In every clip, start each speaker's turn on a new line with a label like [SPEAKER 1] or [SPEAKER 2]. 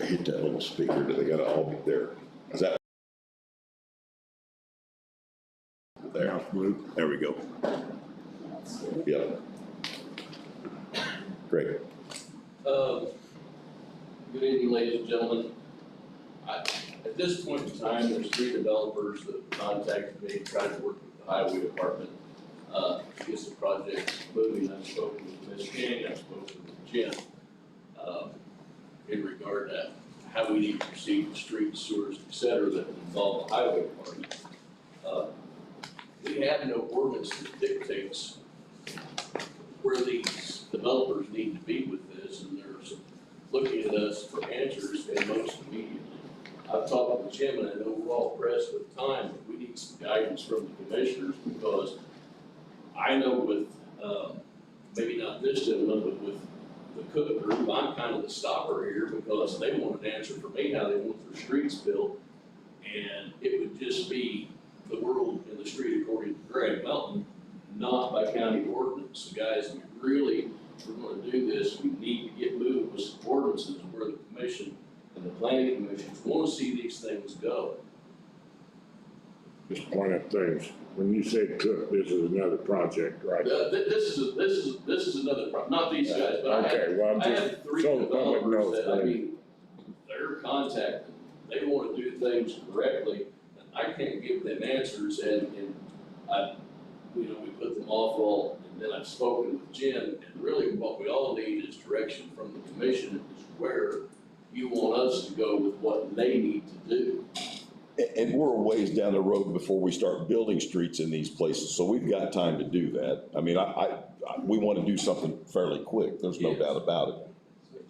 [SPEAKER 1] hit that little speaker, they gotta all be there. Is that? There, there we go. Yep. Great.
[SPEAKER 2] Good evening, ladies and gentlemen. At this point in time, there's 3 developers that contacted me, tried to work with the highway department, to get some projects moving. I've spoken with Ms. King, I've spoken with Jim, in regard to how we need to proceed with streets, sewers, et cetera, that involve the highway department. We have no ordinance that dictates where these developers need to be with this, and they're looking at us for answers, and most immediately. I've talked with Jim, and I know we're all pressed with time, but we need some guidance from the commissioners, because I know with, maybe not this gentleman, but with the Cook Group, I'm kind of the stopper here, because they want an answer from me how they want their streets built, and it would just be the world in the street according to Greg Melton, not by county ordinance. So guys, we really, if we're gonna do this, we need to get moving with some ordinances where the commission and the planning commissions wanna see these things go.
[SPEAKER 3] Just point out things. When you say Cook, this is another project, right?
[SPEAKER 2] This is another, not these guys, but
[SPEAKER 3] Okay, well,
[SPEAKER 2] I
[SPEAKER 3] I'm
[SPEAKER 2] have
[SPEAKER 3] just,
[SPEAKER 2] 3
[SPEAKER 3] so the public
[SPEAKER 2] developers
[SPEAKER 3] knows.
[SPEAKER 2] that, I mean, they're contacted, they wanna do things correctly, and I can't give them answers, and I, we put them off all, and then I've spoken with Jim, and really what we all need is direction from the commission is where you want us to go with what they need to do.
[SPEAKER 1] And we're a ways down the road before we start building streets in these places, so we've got time to do that. I mean, we want to do something fairly quick, there's no doubt about it.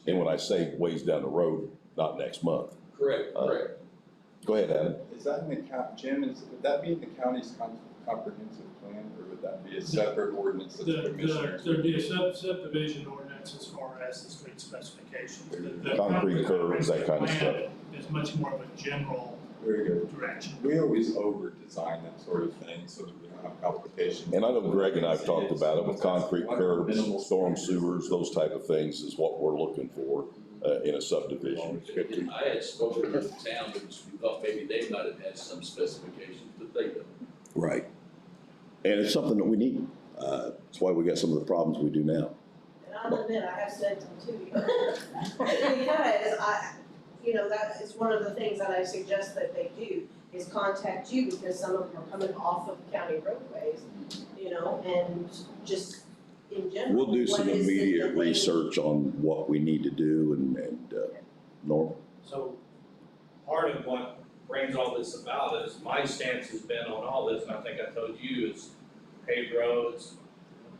[SPEAKER 1] And when I say ways down the road, not next month.
[SPEAKER 2] Correct.
[SPEAKER 1] Go ahead, Adam.
[SPEAKER 4] Is that in the Jim, would that be in the county's comprehensive plan, or would that be a separate ordinance that the commissioners?
[SPEAKER 5] There'd be a subdivision ordinance as far as the street specifications. The
[SPEAKER 1] Concrete curves, that kind of stuff.
[SPEAKER 5] Is much more of a general
[SPEAKER 4] Very good.
[SPEAKER 5] direction.
[SPEAKER 4] We always over-design that sort of thing so that we don't have complications.
[SPEAKER 1] And I know Greg and I've talked about it with concrete curbs, storm sewers, those type of things is what we're looking for in a subdivision.
[SPEAKER 2] And I had spoken with the town because we thought maybe they might have had some specifications, but they don't.
[SPEAKER 1] Right. And it's something that we need. That's why we got some of the problems we do now.
[SPEAKER 6] And I'll admit, I have sent them to you. Because that is one of the things that I suggest that they do, is contact you, because some of them are coming off of county roadways, and just in general.
[SPEAKER 1] We'll do
[SPEAKER 6] what
[SPEAKER 1] some
[SPEAKER 6] is it
[SPEAKER 1] immediate
[SPEAKER 6] that they need?
[SPEAKER 1] research on what we need to do and Norm.
[SPEAKER 7] So part of what brings all this about is my stance has been on all this, and I think I told you, is paved roads,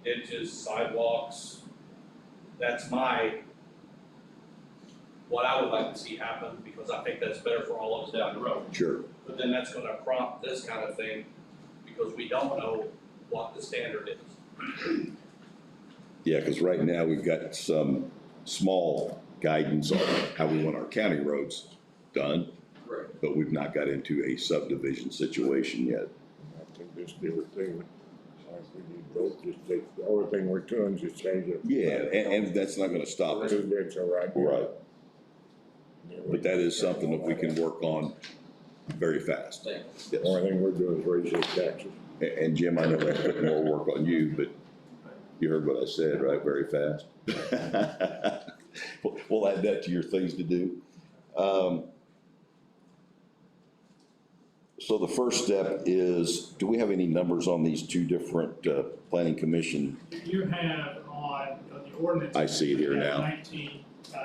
[SPEAKER 7] ditches, sidewalks. That's what I would like to see happen, because I think that's better for all of us down the road.
[SPEAKER 1] Sure.
[SPEAKER 7] But then that's gonna prompt this kind of thing, because we don't know what the standard is.
[SPEAKER 1] Yeah, because right now we've got some small guidance on how we want our county roads done,
[SPEAKER 2] Correct.
[SPEAKER 1] but we've not got into a subdivision situation yet.
[SPEAKER 3] I think this the other thing, like we need both, just take, the only thing we're doing is just change it.
[SPEAKER 1] Yeah, and that's not gonna stop us.
[SPEAKER 3] Residential right now.
[SPEAKER 1] Right. But that is something that we can work on very fast.
[SPEAKER 2] Thanks.
[SPEAKER 1] Yes.
[SPEAKER 3] The only thing we're doing is raise those taxes.
[SPEAKER 1] And Jim, I know I put more work on you, but you heard what I said, right? Very fast. We'll add that to your things to do. So the first step is, do we have any numbers on these 2 different planning commission?
[SPEAKER 5] You have on the ordinance.
[SPEAKER 1] I see it here
[SPEAKER 5] you have
[SPEAKER 1] now.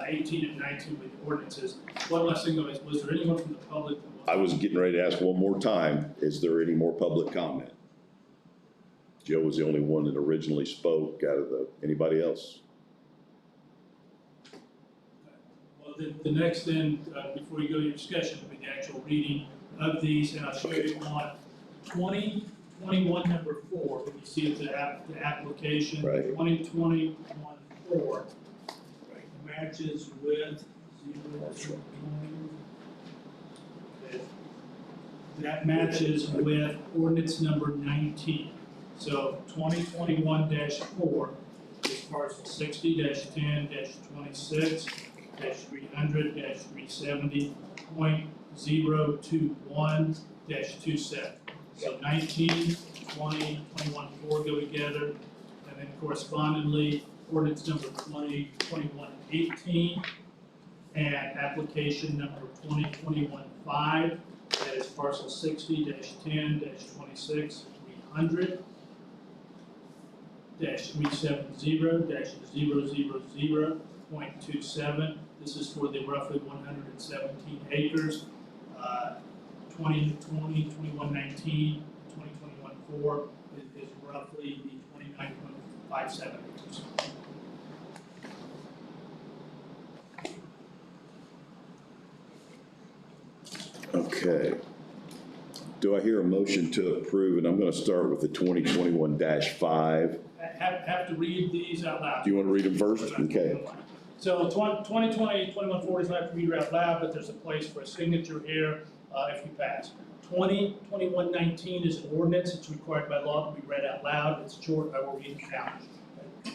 [SPEAKER 5] 18 and 19 with the ordinances. One last thing though is, was there anyone from the public that
[SPEAKER 1] I was getting ready to ask one more time, is there any more public comment? Joe was the only one that originally spoke out of anybody else?
[SPEAKER 5] Well, the next then, before you go to your discussion, will be the actual reading of these, and I'll show you on 2021 number 4, when you see it, the application.
[SPEAKER 1] Right.
[SPEAKER 5] 2021 4 matches with 0. That matches with ordinance number 19. So 2021-4 is parcel 60-10-26. 300-370.021-27. So 19, 20, 21, 4 go together, and then correspondingly, ordinance number 2021-18, and application number 2021-5, that is parcel 60-10-26-300-370-000.27. This is for the roughly 117 acres, 2020, 21-19, 2021-4 is roughly the 29.57 acres.
[SPEAKER 1] Okay. Do I hear a motion to approve? And I'm gonna start with the 2021-5.
[SPEAKER 5] Have to read these out loud.
[SPEAKER 1] Do you want to read them first? Okay.
[SPEAKER 5] So 2020, 21-4 does not have to read out loud, but there's a place for a signature here if you pass. 2021-19 is an ordinance. It's required by law to be read out loud. It's short. I will read it now.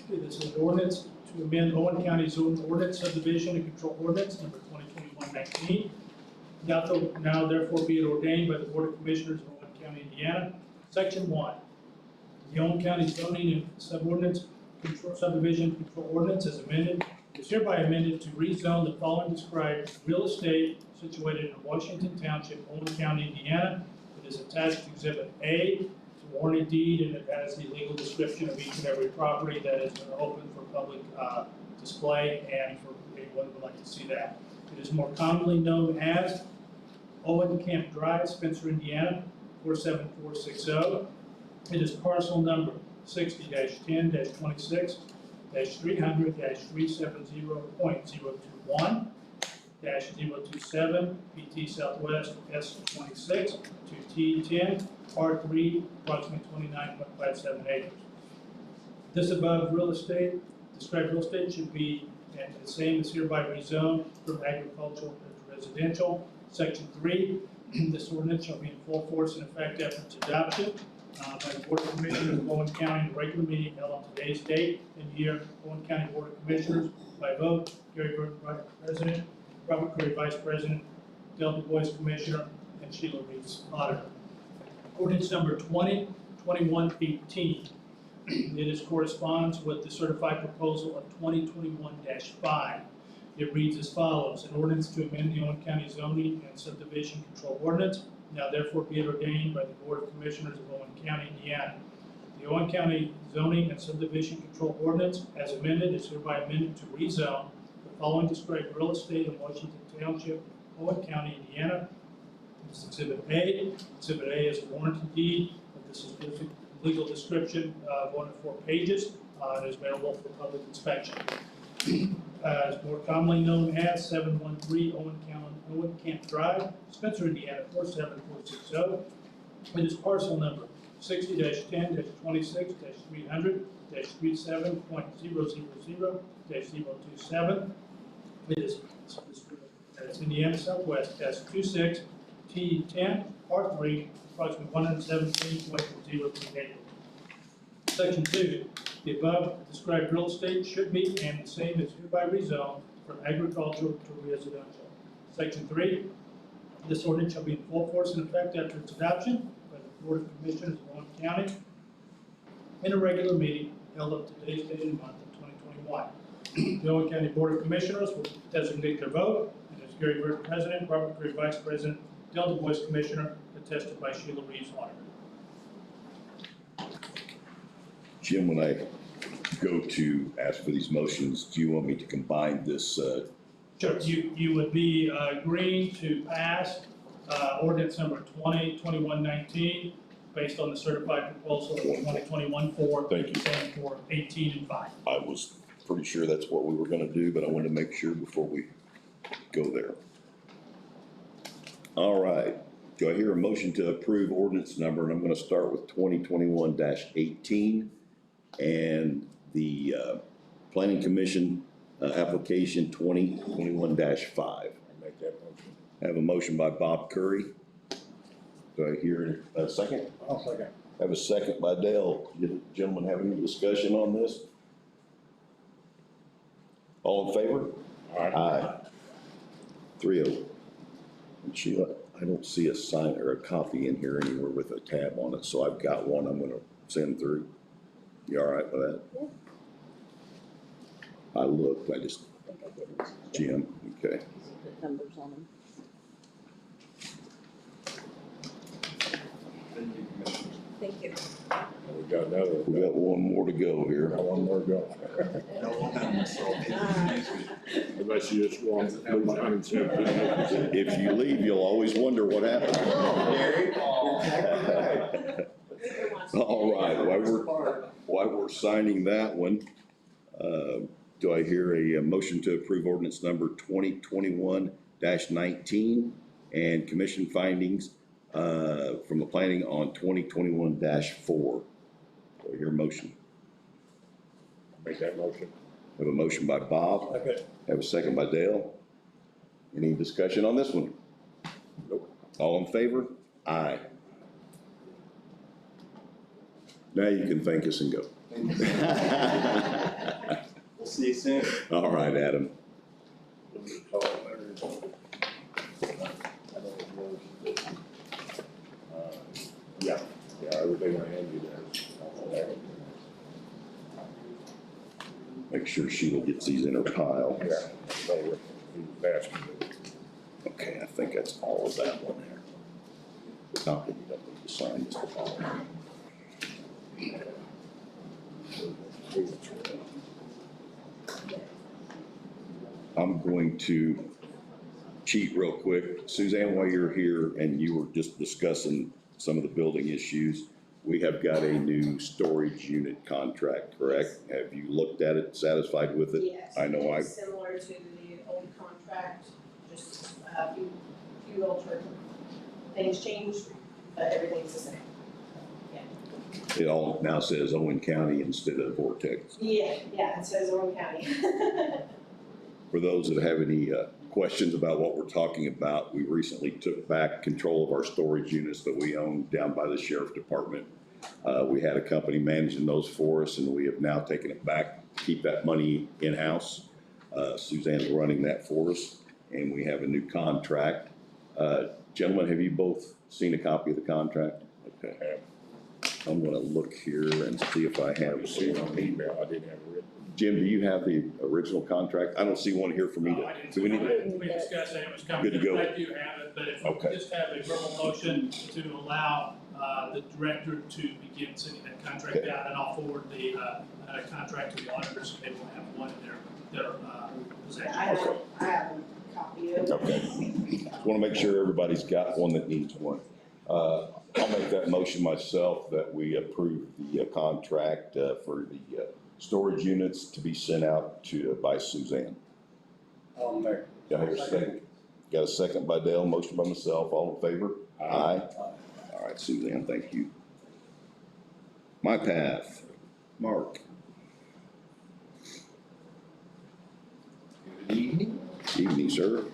[SPEAKER 5] This is an ordinance to amend Owen County Zone Ordinance Subdivision and Control Ordinance number 2021-19. Now therefore be it ordained by the Board of Commissioners of Owen County, Indiana. Section 1. The Owen County Zoning and Subordinance Subdivision Control Ordinance as amended is hereby amended to rezone the following described real estate situated in Washington Township, Owen County, Indiana. It is attached to Exhibit A, to warranty deed, and it has the legal description of each and every property that is open for public display and for anyone who would like to see that. It is more commonly known as Owen Camp Drive, Spencer, Indiana, 47460. It is parcel number 60-10-26-300-370.021-027 PT Southwest S26 to T10 R3, approximately 29.57 acres. This above described real estate should be, and the same is hereby rezoned from agricultural to residential. Section 3, this ordinance shall be in full force and effect after its adoption by the Board of Commissioners of Owen County in a regular meeting held on today's date and year. Owen County Board of Commissioners by vote, Gary Burton, President, Robert Curry, Vice President, Adele Du Bois, Commissioner, and Sheila Reeves, Auditor. Ordinance number 2021-18. It corresponds with the certified proposal of 2021-5. It reads as follows: an ordinance to amend the Owen County Zoning and Subdivision Control Ordinance. Now therefore be it ordained by the Board of Commissioners of Owen County, Indiana. The Owen County Zoning and Subdivision Control Ordinance, as amended, is hereby amended to rezone the following described real estate in Washington Township, Owen County, Indiana. This is Exhibit A. Exhibit A is a warranty deed. This is the legal description of 1 to 4 pages. It is available for public inspection. Is more commonly known as 713 Owen Camp Drive, Spencer, Indiana, 47460. It is parcel number 60-10-26-300-370.000-027. It is Indiana Southwest S26 T10 R3, approximately 117.03 acres. Section 2. The above described real estate should be, and the same is hereby rezoned from agricultural to residential. Section 3, this ordinance shall be in full force and effect after its adoption by the Board of Commissioners of Owen County in a regular meeting held on today's date and month of 2021. The Owen County Board of Commissioners will designate their vote, and as Gary Burton, President, Robert Curry, Vice President, Adele Du Bois, Commissioner, attested by Sheila Reeves, Auditor.
[SPEAKER 1] Jim, when I go to ask for these motions, do you want me to combine this?
[SPEAKER 5] Sure, you would be agreeing to pass ordinance number 2021-19 based on the certified proposal of 2021-4.
[SPEAKER 1] Thank you.
[SPEAKER 5] And for 18 and 5.
[SPEAKER 1] I was pretty sure that's what we were gonna do, but I wanted to make sure before we go there. All right, do I hear a motion to approve ordinance number, and I'm gonna start with 2021-18 and the Planning Commission application 2021-5.
[SPEAKER 3] Make that motion.
[SPEAKER 1] I have a motion by Bob Curry. Do I hear a second?
[SPEAKER 3] I'll second.
[SPEAKER 1] I have a second by Dale. Gentlemen, have any discussion on this? All in favor? Aye. 3-0. And Sheila, I don't see a sign or a copy in here anywhere with a tab on it, so I've got one I'm gonna send through. You all right with that?
[SPEAKER 8] Yeah.
[SPEAKER 1] I looked, I just,
[SPEAKER 8] I think I did it.
[SPEAKER 1] Jim, okay.
[SPEAKER 8] Put numbers on them. Thank you.
[SPEAKER 3] We got another,
[SPEAKER 1] We got one more to go
[SPEAKER 3] we
[SPEAKER 1] here.
[SPEAKER 3] got one more to go. Unless you just want to move 117.
[SPEAKER 1] If you leave, you'll always wonder what happened. All right, while we're signing that one, do I hear a motion to approve ordinance number 2021-19 and commission findings from the planning on 2021-4? Do I hear a motion?
[SPEAKER 3] Make that motion.
[SPEAKER 1] Have a motion by Bob.
[SPEAKER 3] Okay.
[SPEAKER 1] Have a second by Dale. Any discussion on this one?
[SPEAKER 3] Nope.
[SPEAKER 1] All in favor? Aye. Now you can thank us and go.
[SPEAKER 4] We'll see you soon.
[SPEAKER 1] All right, Adam.
[SPEAKER 3] Yeah, everything I hand you there.
[SPEAKER 1] Make sure Sheila gets these in her pile.
[SPEAKER 3] Yeah, so we're fast.
[SPEAKER 1] Okay, I think that's all of that one there. Not that you don't need to sign just the bottom. I'm going to cheat real quick. Suzanne, while you're here and you were just discussing some of the building issues, we have got a new storage unit contract, correct? Have you looked at it, satisfied with it?
[SPEAKER 6] Yes,
[SPEAKER 1] I know
[SPEAKER 6] it's similar to the old contract, just a few altered things changed, but everything's the same.
[SPEAKER 1] It all now says Owen County instead of Vortex.
[SPEAKER 6] Yeah, it says Owen County.
[SPEAKER 1] For those that have any questions about what we're talking about, we recently took back control of our storage units that we owned down by the sheriff department. We had a company managing those for us, and we have now taken it back, keep that money in-house. Suzanne's running that for us, and we have a new contract. Gentlemen, have you both seen a copy of the contract? Okay. I'm gonna look here and see if I have.
[SPEAKER 3] See it on email, I didn't have it written.
[SPEAKER 1] Jim, do you have the original contract? I don't see one here for me
[SPEAKER 5] No, I
[SPEAKER 1] to,
[SPEAKER 5] didn't.
[SPEAKER 1] do we need to?
[SPEAKER 5] We discussed that it was coming.
[SPEAKER 1] Good to go.
[SPEAKER 5] I do have it, but if
[SPEAKER 1] Okay.
[SPEAKER 5] we just have a verbal motion to allow the director to begin sending that contract
[SPEAKER 1] Okay.
[SPEAKER 5] out, and I'll forward the contract to the auditors, so they will have one in their possession.
[SPEAKER 6] I have a copy of it.
[SPEAKER 1] Okay. Just wanna make sure everybody's got one that needs one. I'll make that motion myself that we approve the contract for the storage units to be sent out by Suzanne.
[SPEAKER 9] I'll make.
[SPEAKER 1] Got a second? Got a second by Dale, motion by myself, all in favor? Aye. All right, Suzanne, thank you. My Path, Mark.
[SPEAKER 10] Good evening.
[SPEAKER 1] Evening, sir.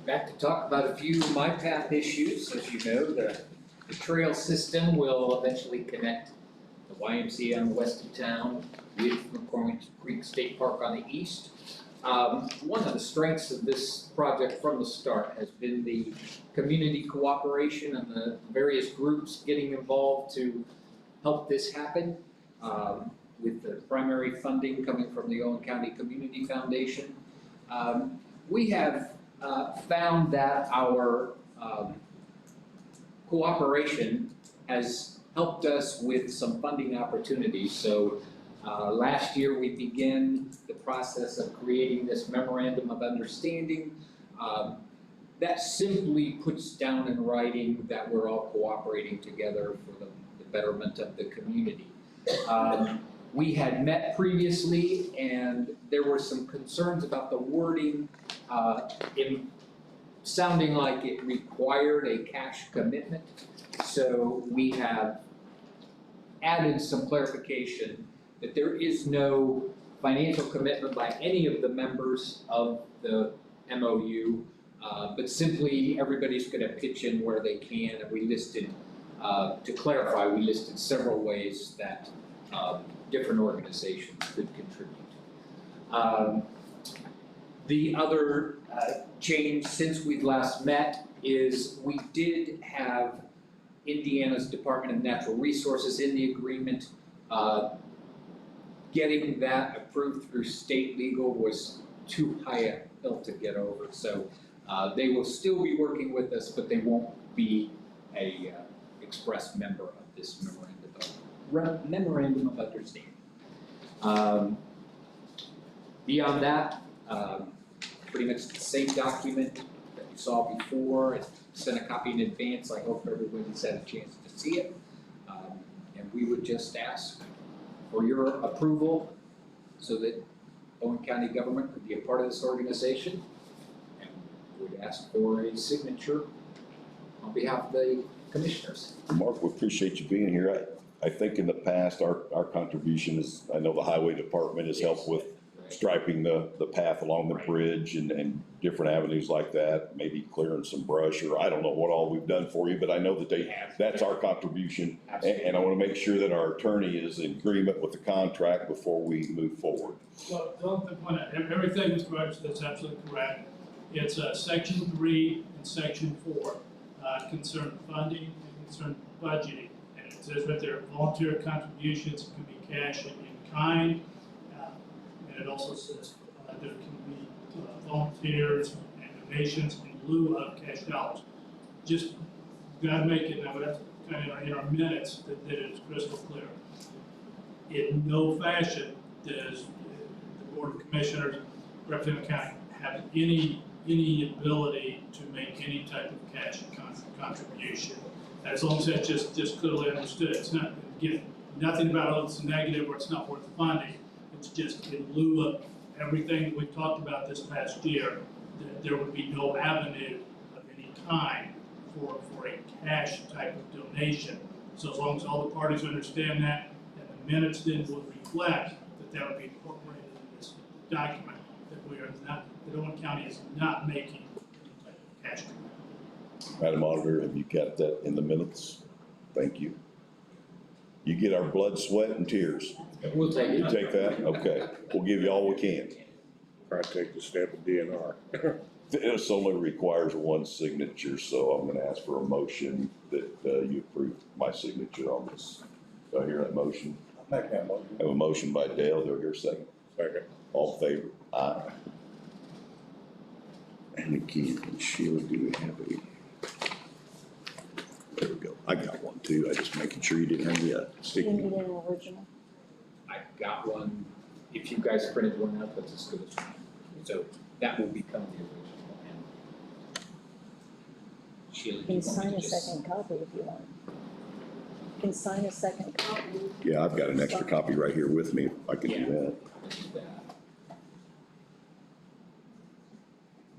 [SPEAKER 10] Back to talk about a few My Path issues. As you know, the trail system will eventually connect the YMCA on the west of town with McCormick Creek State Park on the east. One of the strengths of this project from the start has been the community cooperation and the various groups getting involved to help this happen. With the primary funding coming from the Owen County Community Foundation. We have found that our cooperation has helped us with some funding opportunities. So last year we began the process of creating this Memorandum of Understanding. That simply puts down in writing that we're all cooperating together for the betterment of the community. We had met previously and there were some concerns about the wording in sounding like it required a cash commitment. So we have added some clarification that there is no financial commitment by any of the members of the MOU, but simply everybody's gonna pitch in where they can, and we listed, to clarify, we listed several ways that different organizations could contribute. The other change since we've last met is we did have Indiana's Department of Natural Resources in the agreement. Getting that approved through state legal was too high a hill to get over. So they will still be working with us, but they won't be a express member of this memorandum of understanding. Beyond that, pretty much the same document that you saw before. I sent a copy in advance. I hope everybody's had a chance to see it. And we would just ask for your approval so that Owen County government could be a part of this organization. And we would ask for a signature on behalf of the commissioners.
[SPEAKER 1] Mark, we appreciate you being here. I think in the past, our contribution is, I know the highway department has helped with striping the path along the bridge and different avenues like that, maybe clearing some brush, or I don't know what all we've done for you, but I know that that's our contribution. And I want to make sure that our attorney is in agreement with the contract before we move forward.
[SPEAKER 5] Well, everything Mr. Rogers said is absolutely correct. It's section 3 and section 4 concern funding and concern budgeting. And it says that there are volunteer contributions, it can be cash and in kind. And it also says there can be volunteers and donations in lieu of cash dollars. Just gotta make it, now that's kind of in our minutes that it is crystal clear. In no fashion does the Board of Commissioners representing the county have any ability to make any type of cash contribution. As long as that's just clearly understood. It's not, again, nothing about, oh, it's negative or it's not worth funding. It's just in lieu of everything that we've talked about this past year, that there would be no avenue of any kind for a cash type of donation. So as long as all the parties understand that, and the minutes then would reflect that would be incorporated in this document, that we are not, that Owen County is not making any type of cash commitment.
[SPEAKER 1] Madam Auditor, have you got that in the minutes? Thank you. You get our blood, sweat, and tears.
[SPEAKER 10] We'll take it.
[SPEAKER 1] You take that? Okay. We'll give you all we can.
[SPEAKER 3] Try to take the step of DNR.
[SPEAKER 1] This only requires one signature, so I'm gonna ask for a motion that you approve my signature on this. Do I hear that motion?
[SPEAKER 9] Make that motion.
[SPEAKER 1] I have a motion by Dale. Do I hear a second?
[SPEAKER 3] Second.
[SPEAKER 1] All in favor? Aye. And again, Sheila, do we have a? There we go. I got one too. I just making sure you didn't have the sticky.
[SPEAKER 8] You need an original.
[SPEAKER 10] I got one. If you guys printed one out, that's as good as mine. So that will become the original. And Sheila,
[SPEAKER 8] You
[SPEAKER 10] do
[SPEAKER 8] can
[SPEAKER 10] you want
[SPEAKER 8] sign
[SPEAKER 10] me
[SPEAKER 8] a
[SPEAKER 10] to just?
[SPEAKER 8] second copy if you want. You can sign a second copy.
[SPEAKER 1] Yeah, I've got an extra copy right here with me. I can do that.
[SPEAKER 10] Do that.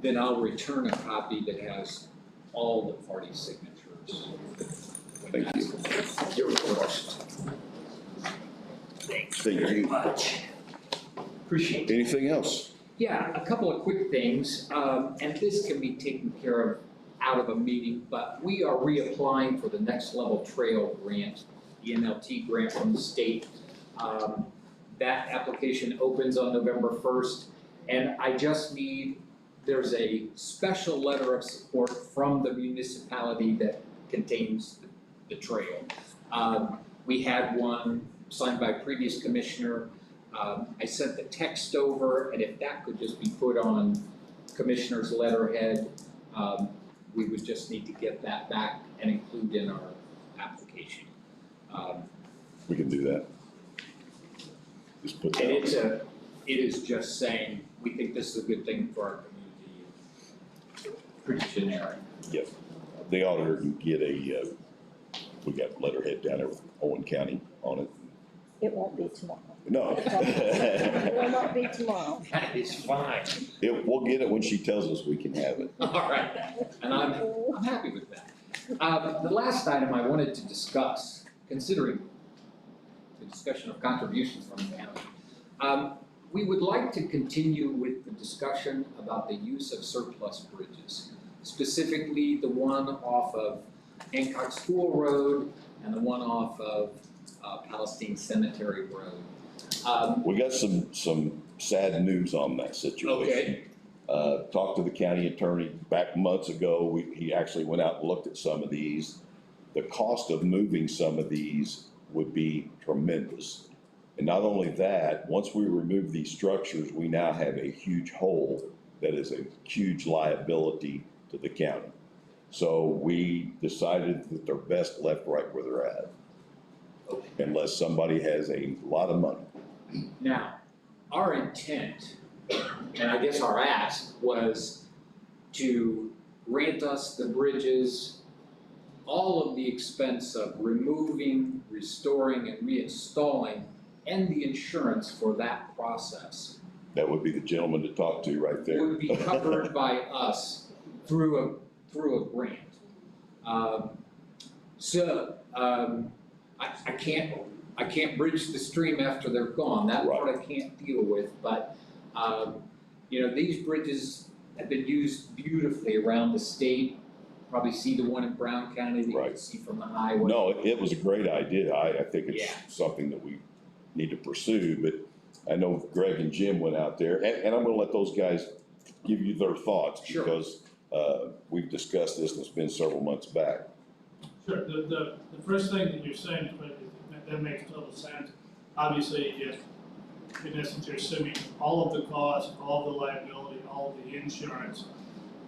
[SPEAKER 10] Then I'll return a copy that has all the party signatures.
[SPEAKER 1] Thank you.
[SPEAKER 10] You're first.
[SPEAKER 1] Thank you.
[SPEAKER 10] Much. Appreciate it.
[SPEAKER 1] Anything else?
[SPEAKER 10] Yeah, a couple of quick things, and this can be taken care of out of a meeting, but we are reapplying for the Next Level Trail grant, the NLT grant from the state. That application opens on November 1st, and I just need, there's a special letter of support from the municipality that contains the trail. We had one signed by a previous commissioner. I sent the text over, and if that could just be put on commissioner's letterhead, we would just need to get that back and include in our application.
[SPEAKER 1] We can do that. Just put that
[SPEAKER 10] And
[SPEAKER 1] on.
[SPEAKER 10] it is just saying, we think this is a good thing for our community. Pretty generic.
[SPEAKER 1] Yep. The auditor can get a, we got letterhead down there with Owen County on it.
[SPEAKER 8] It won't be tomorrow.
[SPEAKER 1] No.
[SPEAKER 8] It will not be tomorrow.
[SPEAKER 10] That is fine.
[SPEAKER 1] We'll get it when she tells us we can have it.
[SPEAKER 10] All right, and I'm happy with that. The last item I wanted to discuss, considering the discussion of contributions from the county, we would like to continue with the discussion about the use of surplus bridges, specifically the one off of Hancock School Road and the one off of Palestine Cemetery Road.
[SPEAKER 1] We got some sad news on that situation.
[SPEAKER 10] Okay.
[SPEAKER 1] Talked to the county attorney back months ago. He actually went out and looked at some of these. The cost of moving some of these would be tremendous. And not only that, once we remove these structures, we now have a huge hole that is a huge liability to the county. So we decided that they're best left right where they're at, unless somebody has a lot of money.
[SPEAKER 10] Now, our intent, and I guess our ask, was to grant us the bridges, all of the expense of removing, restoring, and reinstalling, and the insurance for that process
[SPEAKER 1] That would be the gentleman to talk to right there.
[SPEAKER 10] would be covered by us through a grant. I can't bridge the stream after they're gone, that part I can't deal with, but, these bridges have been used beautifully around the state. Probably see the one in Brown County that you can see from the highway.
[SPEAKER 1] No, it was a great idea. I think it's
[SPEAKER 10] Yeah.
[SPEAKER 1] something that we need to pursue, but I know Greg and Jim went out there, and I'm gonna let those guys give you their thoughts.
[SPEAKER 10] Sure.
[SPEAKER 1] Because, we've discussed this, and it's been several months back.
[SPEAKER 5] Sure, the first thing that you're saying, but that makes total sense. Obviously, in essence, you're assuming all of the costs, all of the liability, all of the insurance.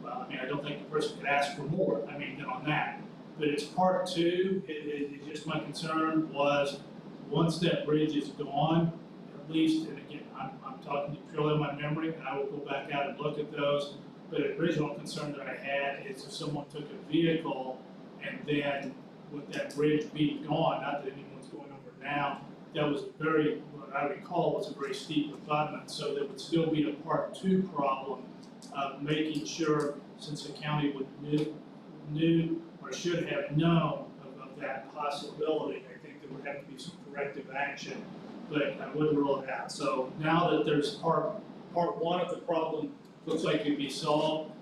[SPEAKER 5] Well, I don't think the person could ask for more, than on that. But it's part two, it just my concern was, once that bridge is gone, at least, and again, I'm talking purely on my memory, and I will go back out and look at those. But the original concern that I had is if someone took a vehicle and then with that bridge being gone, not that anyone's going over now, that was what I recall was a very steep abutment, so there would still be a part two problem of making sure, since the county knew or should have known of that possibility, I think there would have to be some corrective action, but I wouldn't rule it out. So now that there's part one of the problem looks like it could be solved,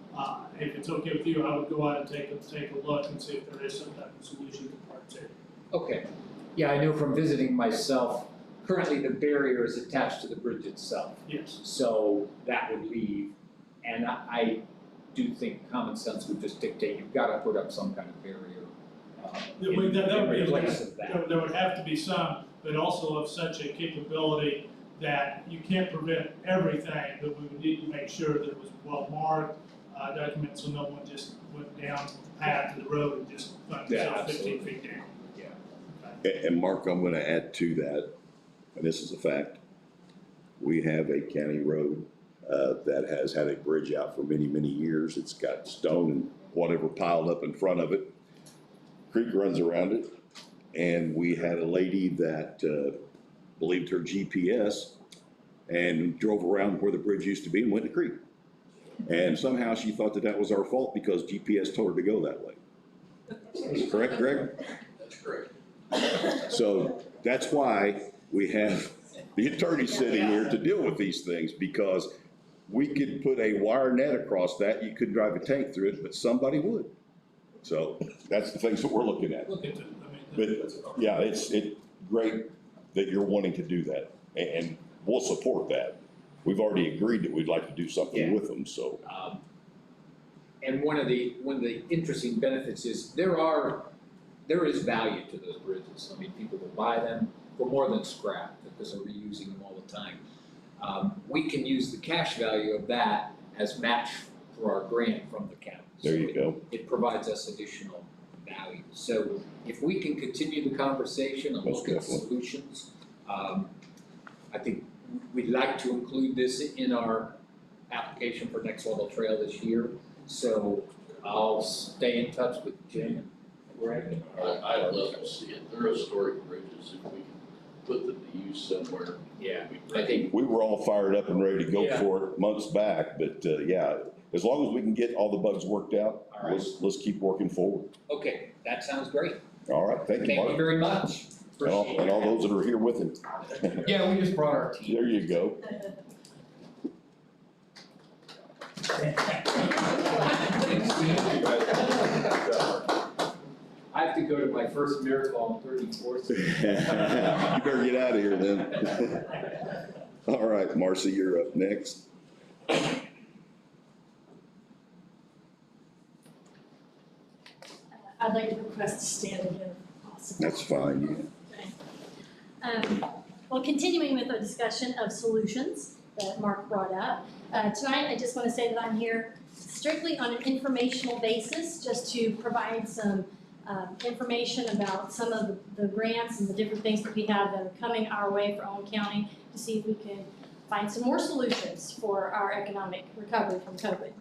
[SPEAKER 5] if it's okay with you, I would go out and take a look and see if there is some type of solution to part two.
[SPEAKER 10] Okay, yeah, I know from visiting myself, currently the barrier is attached to the bridge itself.
[SPEAKER 5] Yes.
[SPEAKER 10] So that would leave, and I do think common sense would just dictate you've gotta put up some kind of barrier. In place of that.
[SPEAKER 5] There would have to be some, but also of such a capability that you can't prevent everything, but we would need to make sure that it was well marked, documented, so no one just went down the path to the road and just bumped himself 15 feet down.
[SPEAKER 10] Yeah.
[SPEAKER 1] And Mark, I'm gonna add to that, and this is a fact. We have a county road, that has had a bridge out for many, many years. It's got stone and whatever piled up in front of it. Creek runs around it, and we had a lady that, believed her GPS and drove around where the bridge used to be and went to the creek. And somehow she thought that was our fault because GPS told her to go that way. Correct, Greg?
[SPEAKER 2] That's correct.
[SPEAKER 1] So that's why we have the attorney sitting here to deal with these things, because we could put a wire net across that, you could drive a tank through it, but somebody would. So that's the things that we're looking at.
[SPEAKER 5] Look at the,
[SPEAKER 1] But yeah, it's great that you're wanting to do that, and we'll support that. We've already agreed that we'd like to do something with them, so.
[SPEAKER 10] And one of the interesting benefits is there is value to those bridges. People will buy them for more than scrap because they're reusing them all the time. We can use the cash value of that as match for our grant from the county.
[SPEAKER 1] There you go.
[SPEAKER 10] It provides us additional value. So if we can continue the conversation and
[SPEAKER 1] Most
[SPEAKER 10] look at
[SPEAKER 1] definitely.
[SPEAKER 10] solutions, I think we'd like to include this in our application for Next Level Trail this year. So I'll stay in touch with Jim and Greg.
[SPEAKER 2] I'd love to see it. They're historic bridges. If we can put them to use somewhere.
[SPEAKER 10] Yeah,
[SPEAKER 2] it'd be
[SPEAKER 10] I
[SPEAKER 2] great.
[SPEAKER 10] think,
[SPEAKER 1] We were all fired up and ready to go
[SPEAKER 10] Yeah.
[SPEAKER 1] for it months back, but, yeah, as long as we can get all the bugs worked out,
[SPEAKER 10] All right.
[SPEAKER 1] let's keep working forward.
[SPEAKER 10] okay, that sounds great.
[SPEAKER 1] All right, thank you,
[SPEAKER 10] Thank you
[SPEAKER 1] Mark.
[SPEAKER 10] very much.
[SPEAKER 1] And all those that are here with him.
[SPEAKER 10] Yeah, we just brought our team.
[SPEAKER 1] There you go.
[SPEAKER 10] I have to go to my first miracle on 34th.
[SPEAKER 1] You better get out of here then. All right, Marcy, you're up next.
[SPEAKER 11] I'd like to request to stand again if possible.
[SPEAKER 3] That's fine,
[SPEAKER 11] Well, continuing with our discussion of solutions that Mark brought up, tonight I just want to say that I'm here strictly on an informational basis, just to provide some information about some of the grants and the different things that we have that are coming our way for Owen County, to see if we can find some more solutions for our economic recovery from COVID.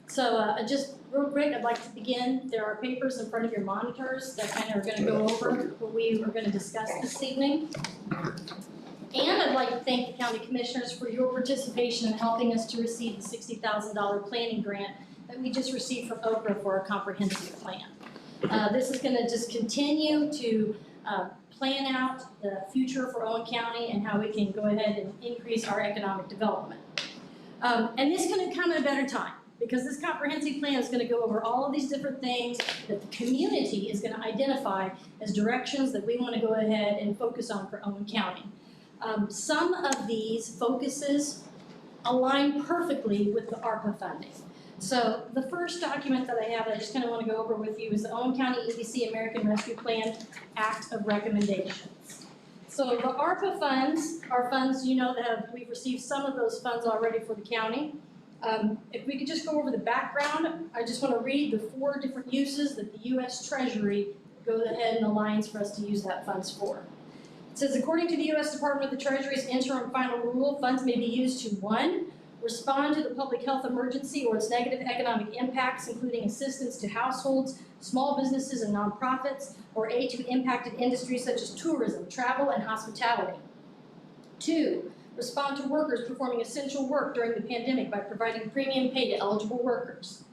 [SPEAKER 11] So just real quick, I'd like to begin. There are papers in front of your monitors that kind of are going to go over what we are going to discuss this evening. And I'd like to thank the county commissioners for your participation in helping us to receive the $60,000 planning grant that we just received from Oprah for our comprehensive plan. This is going to just continue to plan out the future for Owen County and how we can go ahead and increase our economic development. And this is going to come at a better time, because this comprehensive plan is going to go over all of these different things that the community is going to identify as directions that we want to go ahead and focus on for Owen County. Some of these focuses align perfectly with the ARPA funding. So the first document that I have that I just kind of want to go over with you is the Owen County EDC American Rescue Plan Act of Recommendations. So the ARPA funds are funds, you know, that we've received some of those funds already for the county. If we could just go over the background, I just want to read the 4 different uses that the U.S. Treasury goes ahead and aligns for us to use that funds for. It says, according to the U.S. Department of the Treasury's interim final rule, funds may be used to 1, respond to the public health emergency or its negative economic impacts, including assistance to households, small businesses, and nonprofits, or aid to impacted industries such as tourism, travel, and hospitality. 2, respond to workers performing essential work during the pandemic by providing premium pay to eligible workers.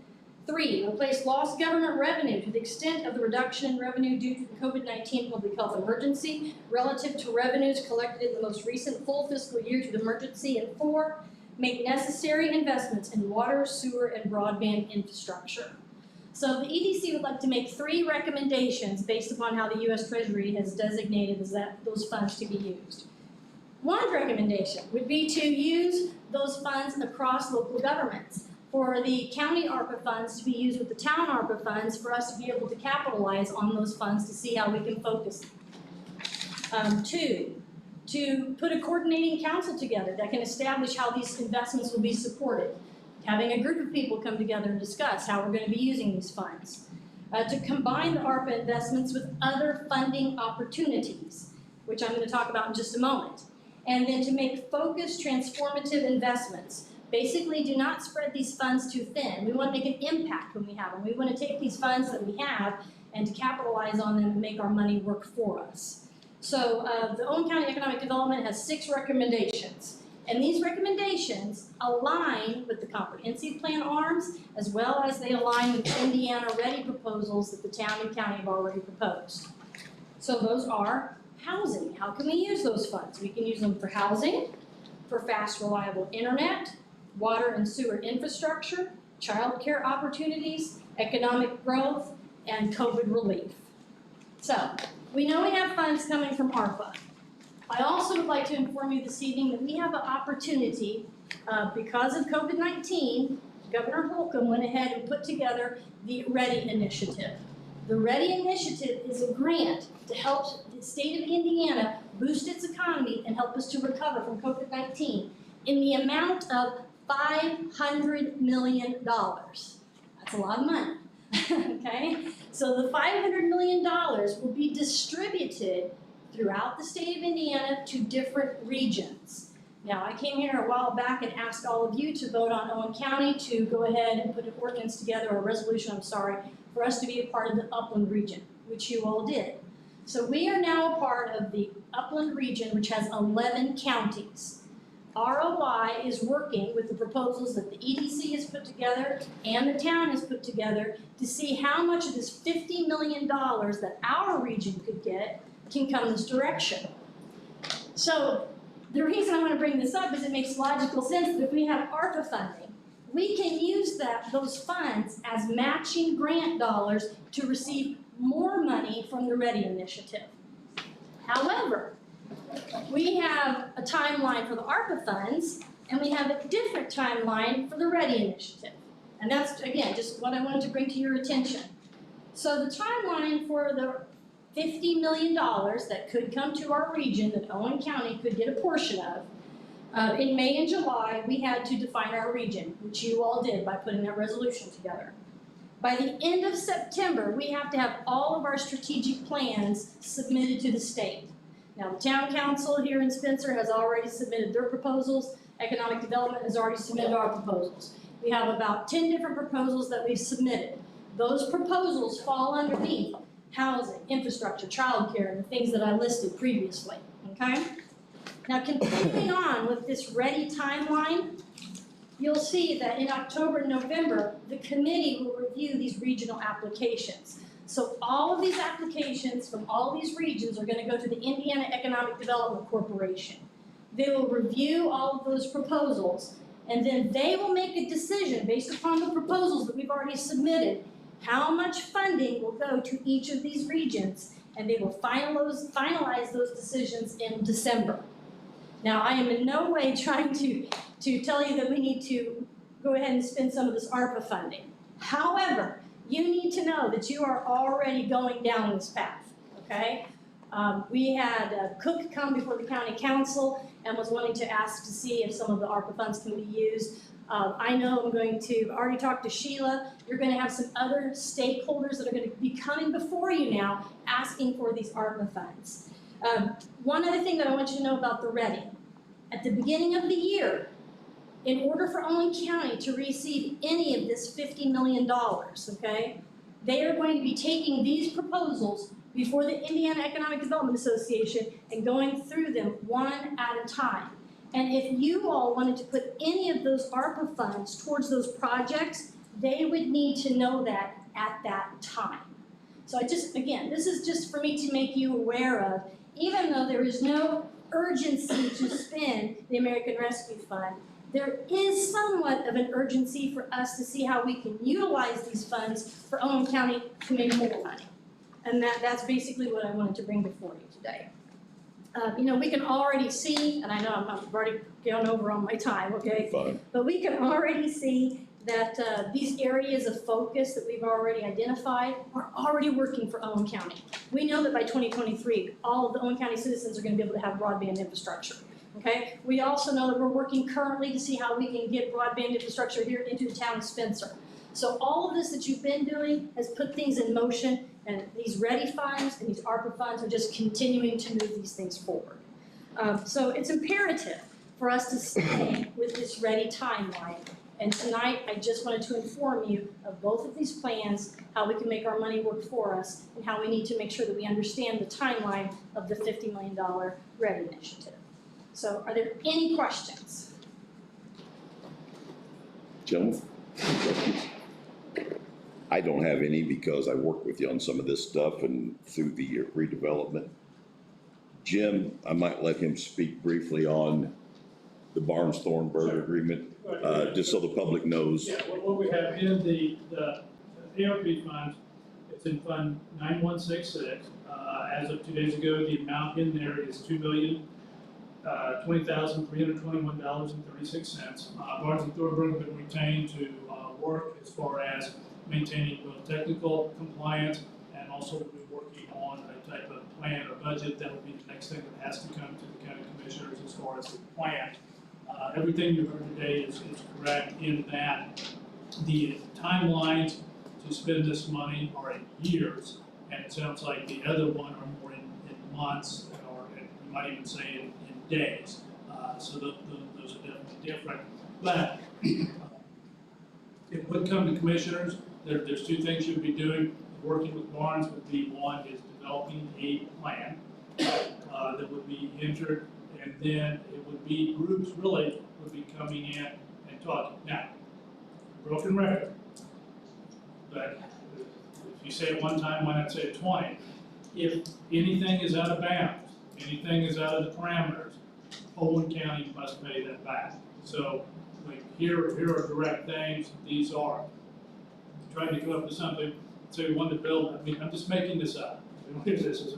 [SPEAKER 11] 3, replace lost government revenue to the extent of the reduction in revenue due to the COVID-19 public health emergency relative to revenues collected in the most recent full fiscal year to the emergency. And 4, make necessary investments in water, sewer, and broadband infrastructure. So the EDC would like to make 3 recommendations based upon how the U.S. Treasury has designated as those funds to be used. One recommendation would be to use those funds across local governments. For the county ARPA funds to be used with the town ARPA funds, for us to be able to capitalize on those funds to see how we can focus. 2, to put a coordinating council together that can establish how these investments will be supported. Having a group of people come together and discuss how we're going to be using these funds. To combine the ARPA investments with other funding opportunities, which I'm going to talk about in just a moment. And then to make focused, transformative investments. Basically, do not spread these funds too thin. We want to make an impact when we have them. We want to take these funds that we have and to capitalize on them and make our money work for us. So the Owen County Economic Development has 6 recommendations. And these recommendations align with the comprehensive plan arms, as well as they align with the Indiana Ready proposals that the town and county have already proposed. So those are housing. How can we use those funds? We can use them for housing, for fast, reliable internet, water and sewer infrastructure, child care opportunities, economic growth, and COVID relief. So, we know we have funds coming from ARPA. I also would like to inform you this evening that we have an opportunity, because of COVID-19, Governor Holcomb went ahead and put together the READY Initiative. The READY Initiative is a grant to help the state of Indiana boost its economy and help us to recover from COVID-19 in the amount of $500 million. That's a lot of money, okay? So the $500 million will be distributed throughout the state of Indiana to different regions. Now, I came here a while back and asked all of you to vote on Owen County to go ahead and put an ordinance together, or a resolution, for us to be a part of the Upland region, which you all did. So we are now a part of the Upland region, which has 11 counties. ROI is working with the proposals that the EDC has put together and the town has put together to see how much of this $50 million that our region could get can come this direction. So the reason I want to bring this up is it makes logical sense that if we have ARPA funding, we can use those funds as matching grant dollars to receive more money from the READY Initiative. However, we have a timeline for the ARPA funds, and we have a different timeline for the READY Initiative. And that's, again, just what I wanted to bring to your attention. So the timeline for the $50 million that could come to our region, that Owen County could get a portion of, in May and July, we had to define our region, which you all did by putting that resolution together. By the end of September, we have to have all of our strategic plans submitted to the state. Now, the town council here in Spencer has already submitted their proposals. Economic Development has already submitted our proposals. We have about 10 different proposals that we've submitted. Those proposals fall underneath housing, infrastructure, childcare, and the things that I listed previously, okay? Now, continuing on with this ready timeline, you'll see that in October and November, the committee will review these regional applications. So all of these applications from all these regions are gonna go to the Indiana Economic Development Corporation. They will review all of those proposals, and then they will make a decision based upon the proposals that we've already submitted, how much funding will go to each of these regions, and they will finalize those decisions in December. Now, I am in no way trying to tell you that we need to go ahead and spend some of this ARPA funding. However, you need to know that you are already going down this path, okay? We had Cook come before the county council and was wanting to ask to see if some of the ARPA funds can be used. I know I'm going to, I've already talked to Sheila, you're gonna have some other stakeholders that are gonna be coming before you now asking for these ARPA funds. One other thing that I want you to know about the ready. At the beginning of the year, in order for Owen County to receive any of this $50 million, okay, they are going to be taking these proposals before the Indiana Economic Development Association and going through them one at a time. And if you all wanted to put any of those ARPA funds towards those projects, they would need to know that at that time. So again, this is just for me to make you aware of, even though there is no urgency to spend the American Rescue Fund, there is somewhat of an urgency for us to see how we can utilize these funds for Owen County to make more money. And that's basically what I wanted to bring before you today. You know, we can already see, and I know I've already gone over on my time, okay?
[SPEAKER 1] Fine.
[SPEAKER 11] But we can already see that these areas of focus that we've already identified are already working for Owen County. We know that by 2023, all of the Owen County citizens are going to be able to have broadband infrastructure. Okay? We also know that we're working currently to see how we can get broadband infrastructure here into the town of Spencer. So all of this that you've been doing has put things in motion, and these ready funds and these ARPA funds are just continuing to move these things forward. So it's imperative for us to stay with this ready timeline. And tonight, I just wanted to inform you of both of these plans, how we can make our money work for us, and how we need to make sure that we understand the timeline of the $50 million READY initiative. So are there any questions?
[SPEAKER 1] Gentlemen? I don't have any because I worked with you on some of this stuff and through the redevelopment. Jim, I might let him speak briefly on the Barnes-Thornberger agreement, just so the public knows.
[SPEAKER 5] Yeah, what we have in the ARP fund, it's in Fund 9166. As of 2 days ago, the amount in there is $2,020,321.36. Barnes and Thornberger have been retained to work as far as maintaining both technical compliance, and also we'll be working on a type of plan or budget that will be the next thing that has to come to the county commissioners as far as the plan. Everything you've heard today is correct in that the timelines to spend this money are in years, and it sounds like the other one are more in months, or you might even say in days. So those are definitely different. But it would come to commissioners. There's two things you'd be doing. Working with Barnes would be, one is developing a plan that would be entered, and then it would be groups really would be coming in and talking. Now, broken record, but if you say it one time, why not say it 20? If anything is out of bounds, anything is out of the parameters, Owen County must pay that back. So here are direct things. These are trying to come up with something. So we want to build. I mean, I'm just making this up. This is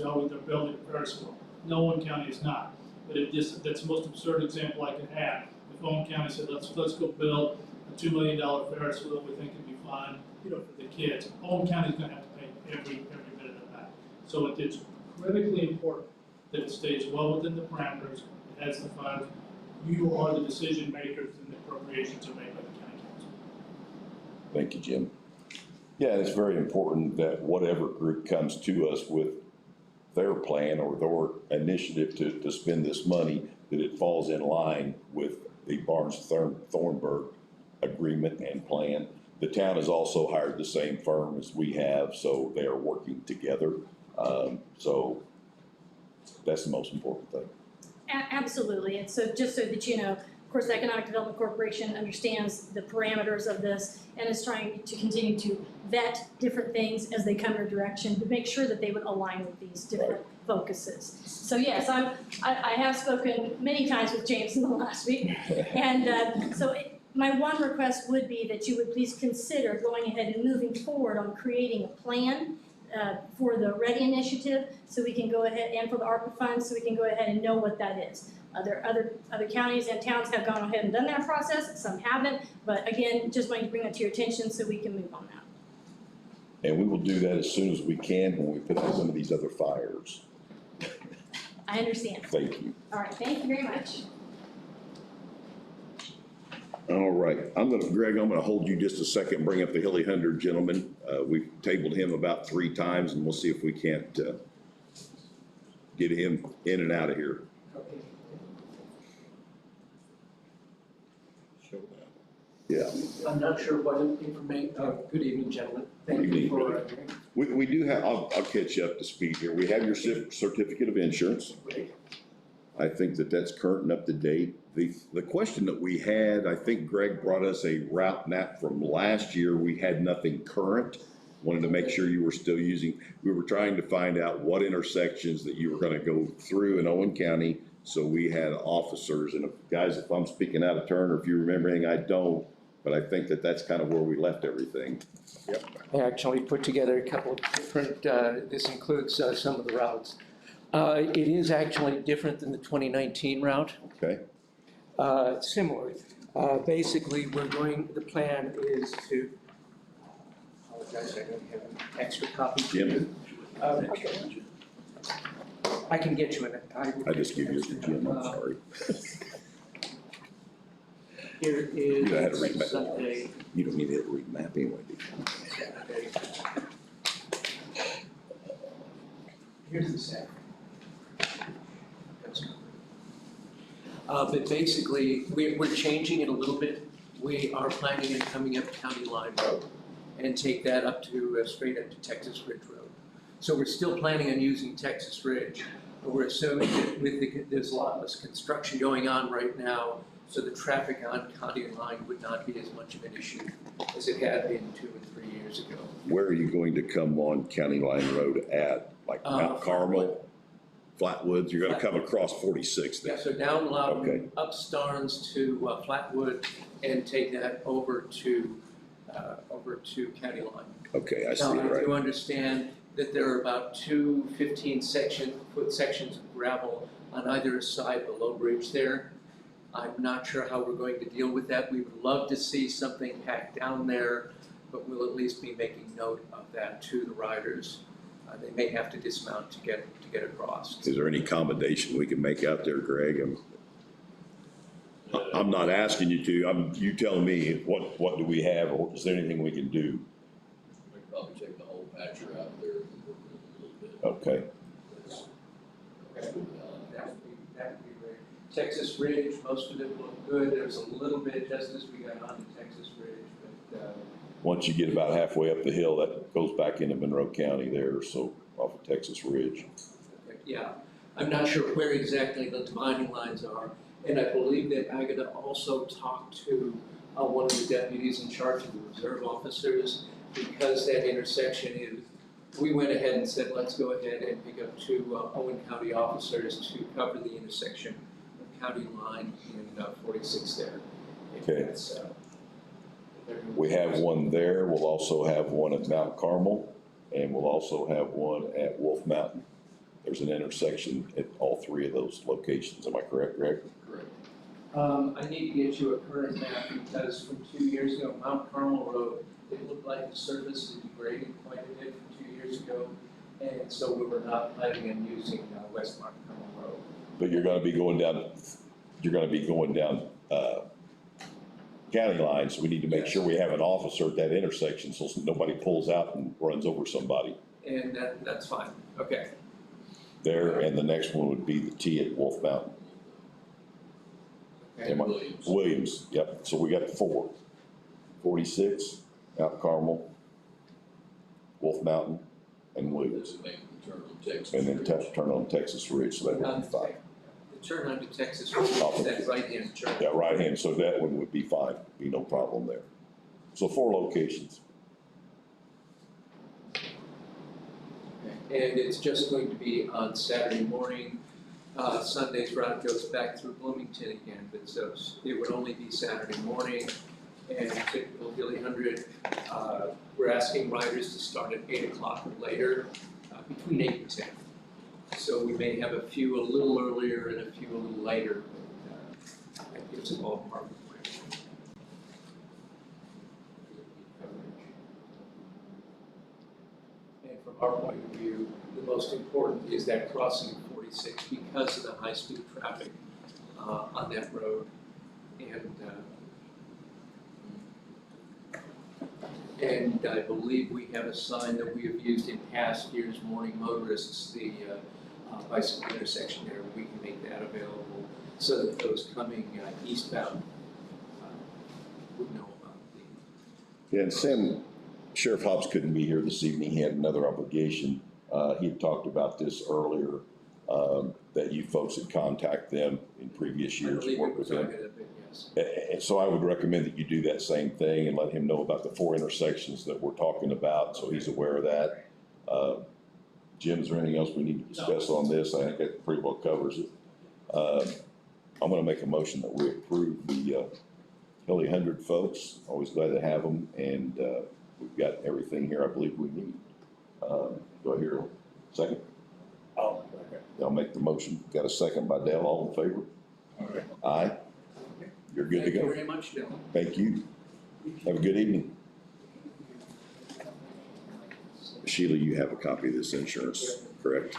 [SPEAKER 5] oh, they're building a Ferris wheel. No, Owen County is not. But that's the most absurd example I could have. If Owen County said, let's go build a $2 million Ferris wheel, we think it'd be fun. for the kids, Owen County's gonna have to pay every bit of that back. So it's critically important that it stays well within the parameters, it has the funds. You are the decision makers and the appropriations are made by the county council.
[SPEAKER 1] Thank you, Jim. Yeah, it's very important that whatever group comes to us with their plan or their initiative to spend this money, that it falls in line with the Barnes-Thornberger agreement and plan. The town has also hired the same firm as we have, so they are working together. So that's the most important thing.
[SPEAKER 11] Absolutely, and so just so that you know, of course, the Economic Development Corporation understands the parameters of this and is trying to continue to vet different things as they come in their direction to make sure that they would align with these different focuses. So yes, I have spoken many times with James in the last week, and my one request would be that you would please consider going ahead and moving forward on creating a plan for the READY initiative, so we can go ahead, and for the ARPA funds, so we can go ahead and know what that is. Other counties and towns have gone ahead and done that process, some haven't, but again, just wanting to bring that to your attention so we can move on that.
[SPEAKER 1] And we will do that as soon as we can when we put out some of these other fires.
[SPEAKER 11] I understand.
[SPEAKER 1] Thank you.
[SPEAKER 11] All right, thank you very much.
[SPEAKER 1] All right, Greg, I'm gonna hold you just a second, and bring up the Hilly Hundred gentleman. We've tabled him about 3 times, and we'll see if we can't get him in and out of here. Yeah.
[SPEAKER 12] I'm not sure what information, good evening, gentlemen. Thank
[SPEAKER 1] Good
[SPEAKER 12] you
[SPEAKER 1] evening.
[SPEAKER 12] for.
[SPEAKER 1] We do have, I'll catch you up to speed here. We have your certificate of insurance. I think that's current and up to date. The question that we had, I think Greg brought us a route map from last year. We had nothing current. Wanted to make sure you were still using, we were trying to find out what intersections that you were gonna go through in Owen County. So we had officers, and guys, if I'm speaking out of turn or if you remember anything, I don't, but I think that's kind of where we left everything.
[SPEAKER 3] Yep.
[SPEAKER 12] I actually put together a couple of different, this includes some of the routes. It is actually different than the 2019 route.
[SPEAKER 1] Okay.
[SPEAKER 12] Similar. Basically, the plan is to, apologize, I don't have an extra copy.
[SPEAKER 1] Jim,
[SPEAKER 12] I can get you an.
[SPEAKER 1] I just give yours to Jim, I'm sorry.
[SPEAKER 12] Here
[SPEAKER 1] You know how to
[SPEAKER 12] is
[SPEAKER 1] read map.
[SPEAKER 12] Sunday.
[SPEAKER 1] You don't need to read map anyway, do you?
[SPEAKER 12] Here's the set. But basically, we're changing it a little bit. We are planning on coming up County Line Road and take that up to, straight up to Texas Ridge Road. So we're still planning on using Texas Ridge, but we're assuming that there's a lot less construction going on right now, so the traffic on County Line would not be as much of an issue as it had been 2 and 3 years ago.
[SPEAKER 1] Where are you going to come on County Line Road at? Like Mount Carmel, Flatwoods? You're gonna come across 46 then?
[SPEAKER 12] Yeah, so down Loudon,
[SPEAKER 1] Okay.
[SPEAKER 12] up Starnes to Flatwood, and take that over to County Line.
[SPEAKER 1] Okay, I see,
[SPEAKER 12] Now, I
[SPEAKER 1] right.
[SPEAKER 12] do understand that there are about 2 15-foot sections of gravel on either side of the low bridge there. I'm not sure how we're going to deal with that. We would love to see something packed down there, but we'll at least be making note of that to the riders. They may have to dismount to get across.
[SPEAKER 1] Is there any accommodation we can make out there, Greg? I'm not asking you to, you tell me, what do we have, or is there anything we can do?
[SPEAKER 2] We could probably take the whole patcher out there and work it a little bit.
[SPEAKER 1] Okay,
[SPEAKER 12] That would be great. Texas Ridge, most of it looked good. There's a little bit just as we got onto Texas Ridge, but
[SPEAKER 1] once you get about halfway up the hill, that goes back into Monroe County there, so off of Texas Ridge.
[SPEAKER 12] yeah. I'm not sure where exactly the dividing lines are. And I believe that Agatha also talked to one of the deputies in charge of the reserve officers, because that intersection is, we went ahead and said, let's go ahead and pick up 2 Owen County officers to cover the intersection of County Line in 46 there. If
[SPEAKER 1] Okay.
[SPEAKER 12] that's,
[SPEAKER 1] We have one there, we'll also have one at Mount Carmel, and we'll also have one at Wolf Mountain. There's an intersection at all 3 of those locations, am I correct, Greg?
[SPEAKER 2] Correct.
[SPEAKER 12] I need to get you a current map, because from 2 years ago, Mount Carmel Road They look like the surface is degrading quite a bit from 2 years ago, and so we were not planning on using West Montgomery Road.
[SPEAKER 1] But you're gonna be going down, county lines, so we need to make sure we have an officer at that intersection, so nobody pulls out and runs over somebody
[SPEAKER 12] And that's fine, okay.
[SPEAKER 1] there, and the next one would be the T at Wolf Mountain.
[SPEAKER 12] Okay.
[SPEAKER 1] Am I-
[SPEAKER 2] Williams.
[SPEAKER 1] Williams, yep, so we got 4. 46, Mount Carmel, Wolf Mountain, and Williams.
[SPEAKER 2] This make the turn on Texas.
[SPEAKER 1] And then turn on Texas Ridge, so that would be 5.
[SPEAKER 12] The turn onto Texas,
[SPEAKER 1] Off of-
[SPEAKER 12] that right-hand turn.
[SPEAKER 1] Yeah, right hand, so that one would be 5, be no problem there. So 4 locations.
[SPEAKER 12] And it's just going to be on Saturday morning. Sunday's route goes back through Bloomington again, but so it would only be Saturday morning. And typical Hilly 100, we're asking riders to start at 8 o'clock or later, between 8 and 10. So we may have a few a little earlier and a few a little later, but that gives a ballpark. And from our point of view, the most important is that crossing of 46 because of the high-speed traffic on that road. And I believe we have a sign that we have used in past years, warning motorists, the bicycle intersection there, we can make that available so that those coming eastbound would know about the.
[SPEAKER 1] Yeah, and Sam, Sheriff Hobbs couldn't be here this evening, he had another obligation. He had talked about this earlier, that you folks had contacted them in previous years, worked with them. And so I would recommend that you do that same thing and let him know about the 4 intersections that we're talking about, so he's aware of that. Jim, is there anything else we need to discuss on this? I think that pretty well covers it. I'm gonna make a motion that we approve the Hilly 100 folks, always glad to have them, and we've got everything here I believe we need. Do I hear a second? I'll make the motion. Got a second by Dale, all in favor? Aye. You're good to
[SPEAKER 12] Thank you
[SPEAKER 1] go.
[SPEAKER 12] very much, Dylan.
[SPEAKER 1] Thank you. Have a good evening. Sheila, you have a copy of this insurance, correct?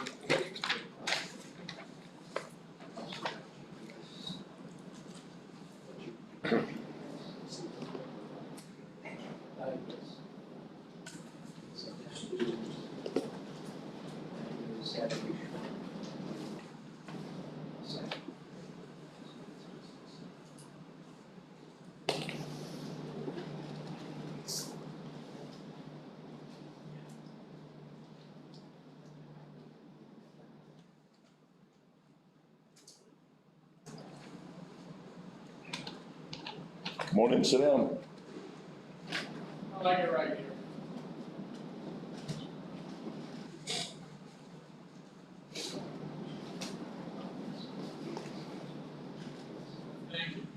[SPEAKER 1] Come on in, sit down.
[SPEAKER 5] I like it right here. Thank you.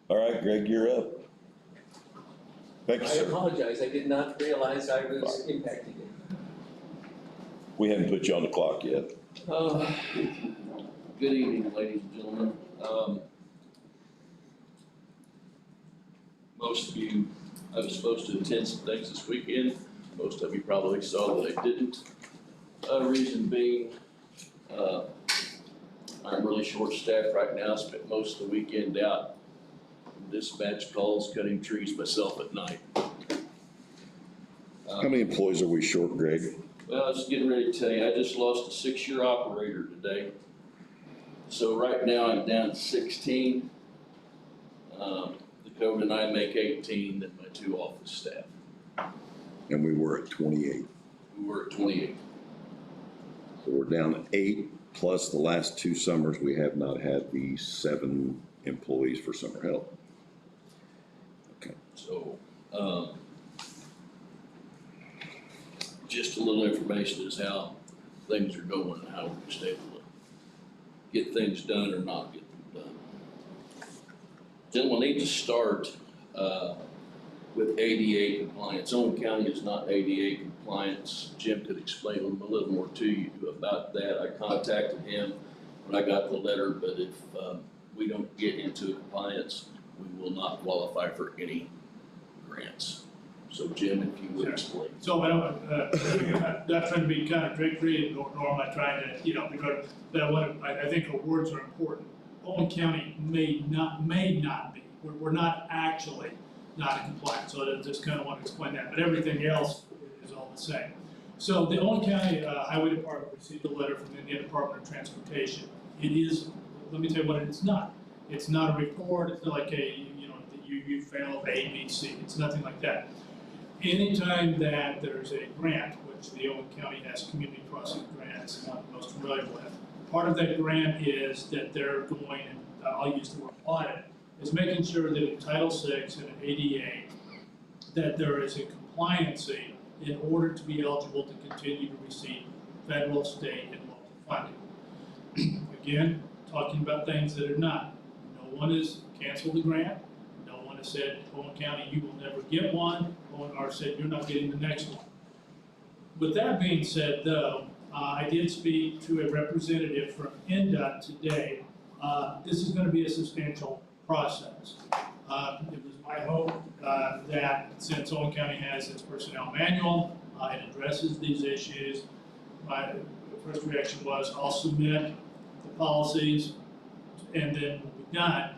[SPEAKER 1] All right, Greg, you're up. Thank you,
[SPEAKER 12] I
[SPEAKER 1] sir.
[SPEAKER 12] apologize, I did not realize I was impacting it.
[SPEAKER 1] We hadn't put you on the clock yet.
[SPEAKER 2] Good evening, ladies and gentlemen. Most of you, I was supposed to attend some things this weekend. Most of you probably saw that I didn't. Reason being, I'm really short-staffed right now. Spent most of the weekend out dispatch calls, cutting trees myself at night.
[SPEAKER 1] How many employees are we short, Greg?
[SPEAKER 2] Well, I was getting ready to tell you, I just lost a 6-year operator today. So right now I'm down to 16. The code and I make 18, then my 2 office staff.
[SPEAKER 1] And we were at 28.
[SPEAKER 2] We were at 28.
[SPEAKER 1] So we're down to 8, plus the last 2 summers, we have not had the 7 employees for summer help. Okay.
[SPEAKER 2] So, just a little information is how things are going and how we're just able to get things done or not get them done. Gentlemen, need to start, with ADA compliance. Owen County is not ADA compliance. Jim could explain a little more to you about that. I contacted him when I got the letter, but if we don't get into compliance, we will not qualify for any grants. So Jim, if you would explain.
[SPEAKER 5] So I don't, not trying to be contradictory, nor am I trying to, because I think our words are important. Owen County may not be, we're not actually not in compliance, so I just kind of want to explain that, but everything else is all the same. So the Owen County Highway Department received a letter from the Indiana Department of Transportation. It is, let me tell you what it is not. It's not a report, it's not like you failed A, B, C, it's nothing like that. Anytime that there's a grant, which the Owen County has community crossing grants, I'm most familiar with, part of that grant is that they're going, and I'll use the word audit, is making sure that in Title VI and in ADA, that there is a compliancy in order to be eligible to continue to receive federal, state, and local funding. Again, talking about things that are not. No one has canceled the grant. No one has said, Owen County, you will never get one, or said you're not getting the next one. With that being said, though, I did speak to a representative from NDOT today. This is going to be a substantial process. It was my hope that since Owen County has its personnel manual, it addresses these issues. My first reaction was I'll submit the policies and then we'll be done.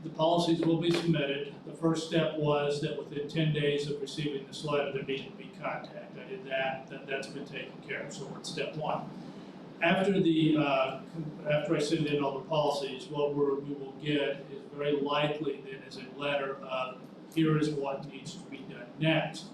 [SPEAKER 5] The policies will be submitted. The first step was that within 10 days of receiving this letter, there needed to be contact. I did that. That's been taken care of. So we're at step one. After I send in all the policies, what we will get is very likely then is a letter of here is what needs to be done next.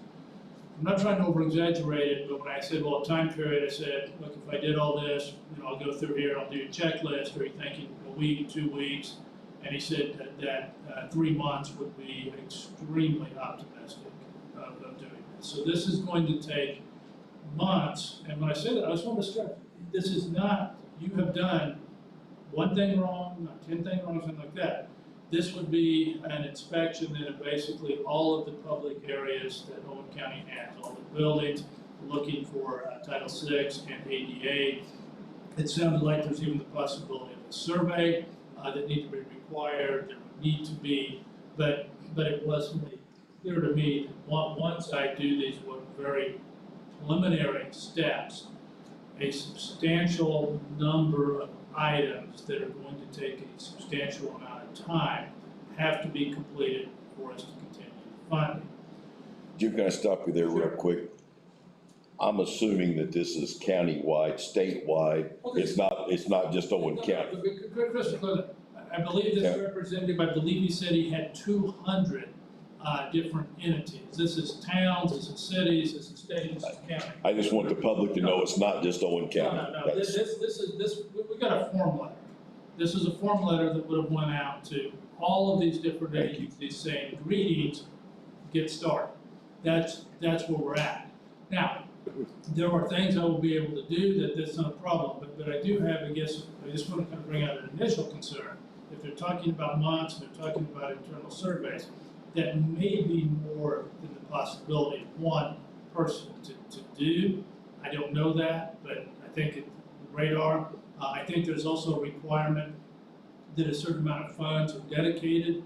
[SPEAKER 5] I'm not trying to over-exaggerate it, but when I said, well, time period, I said, look, if I did all this, I'll go through here, I'll do a checklist. Are you thinking a week, 2 weeks? And he said that 3 months would be extremely optimistic of doing this. So this is going to take months. And when I say that, I just want to stress, this is not, you have done one thing wrong, not 10 things wrong, something like that. This would be an inspection then of basically all of the public areas that Owen County has, all the buildings, looking for Title VI and ADA. It sounded like there's even the possibility of a survey that need to be required, there would need to be, but it wasn't clear to me that once I do these very preliminary steps, a substantial number of items that are going to take a substantial amount of time have to be completed for us to continue funding.
[SPEAKER 1] Jim, can I stop you there real quick? I'm assuming that this is countywide, statewide. It's not just Owen County.
[SPEAKER 5] Christopher, I believe this representative, I believe he said he had 200 different entities. This is towns, this is cities, this is states, this is county.
[SPEAKER 1] I just want the public to know it's not just Owen County.
[SPEAKER 5] No. We got a form letter. This is a form letter that would have went out to all of these different agencies saying, greetings, get started. That's where we're at. Now, there are things I will be able to do that's not a problem, but I do have, I just want to kind of bring out an initial concern. If they're talking about months, and they're talking about internal surveys, that may be more than the possibility of one person to do. I don't know that, but I think it's radar. I think there's also a requirement that a certain amount of funds are dedicated.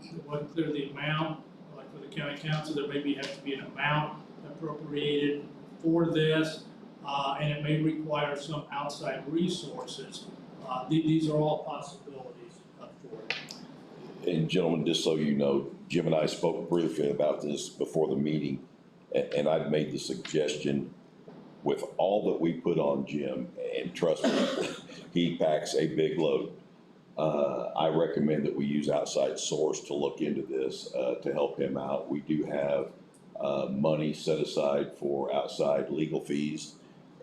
[SPEAKER 5] It wasn't clear the amount, like for the county council, there maybe have to be an amount appropriated for this, and it may require some outside resources. These are all possibilities for it.
[SPEAKER 1] And gentlemen, just so you know, Jim and I spoke briefly about this before the meeting, and I've made the suggestion with all that we put on Jim, and trust me, he packs a big load. I recommend that we use outside source to look into this to help him out. We do have money set aside for outside legal fees,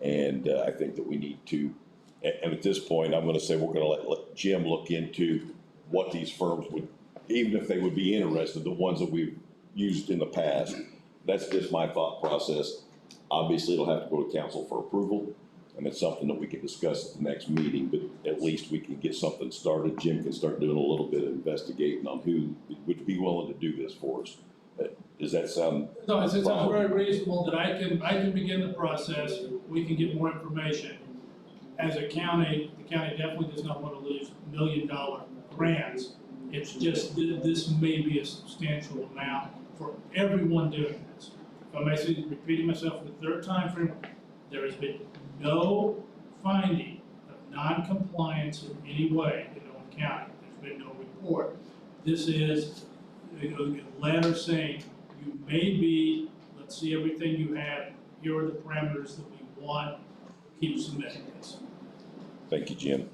[SPEAKER 1] and I think that we need to, and at this point, I'm going to say we're going to let Jim look into what these firms would, even if they would be interested, the ones that we've used in the past. That's just my thought process. Obviously, it'll have to go to council for approval, and it's something that we can discuss at the next meeting, but at least we can get something started. Jim can start doing a little bit of investigating on who would be willing to do this for us Does that sound,
[SPEAKER 5] No, it sounds very reasonable that I can begin the process, we can get more information. As a county, the county definitely does not want to lose $1 million grants. It's just, this may be a substantial amount for everyone doing this. If I may say, repeating myself for the third time, there has been no finding of non-compliance in any way in Owen County. There's been no report. This is a letter saying, you may be, let's see everything you have, here are the parameters that we want, keep submitting this.
[SPEAKER 1] thank you, Jim.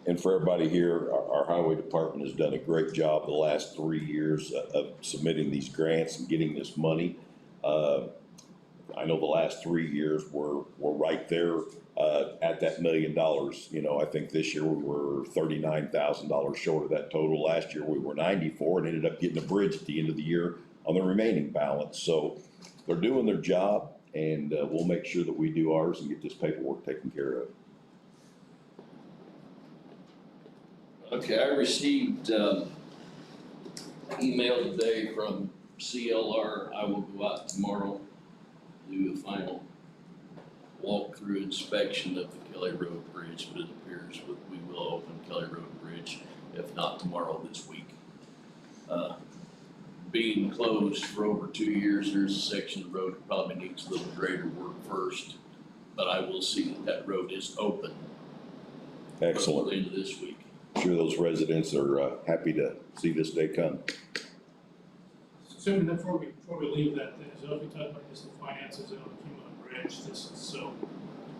[SPEAKER 1] And for everybody here, our highway department has done a great job the last 3 years of submitting these grants and getting this money. I know the last 3 years we're right there at that $1 million. You know, I think this year we were $39,000 short of that total. Last year we were 94 and ended up getting a bridge at the end of the year on the remaining balance. So they're doing their job, and we'll make sure that we do ours and get this paperwork taken care of.
[SPEAKER 2] Okay, I received email today from CLR. I will go out tomorrow, do a final walkthrough inspection of the Kelly Road Bridge, but it appears we will open Kelly Road Bridge, if not tomorrow, this week. Being closed for over 2 years, there's a section of the road that probably needs a little greater work first, but I will see that road is open.
[SPEAKER 1] Excellent.
[SPEAKER 2] Before the end of this week.
[SPEAKER 1] I'm sure those residents are happy to see this day come.
[SPEAKER 5] Assuming that before we leave that, as we talk about just the finances on the Cumberland Bridge, this is so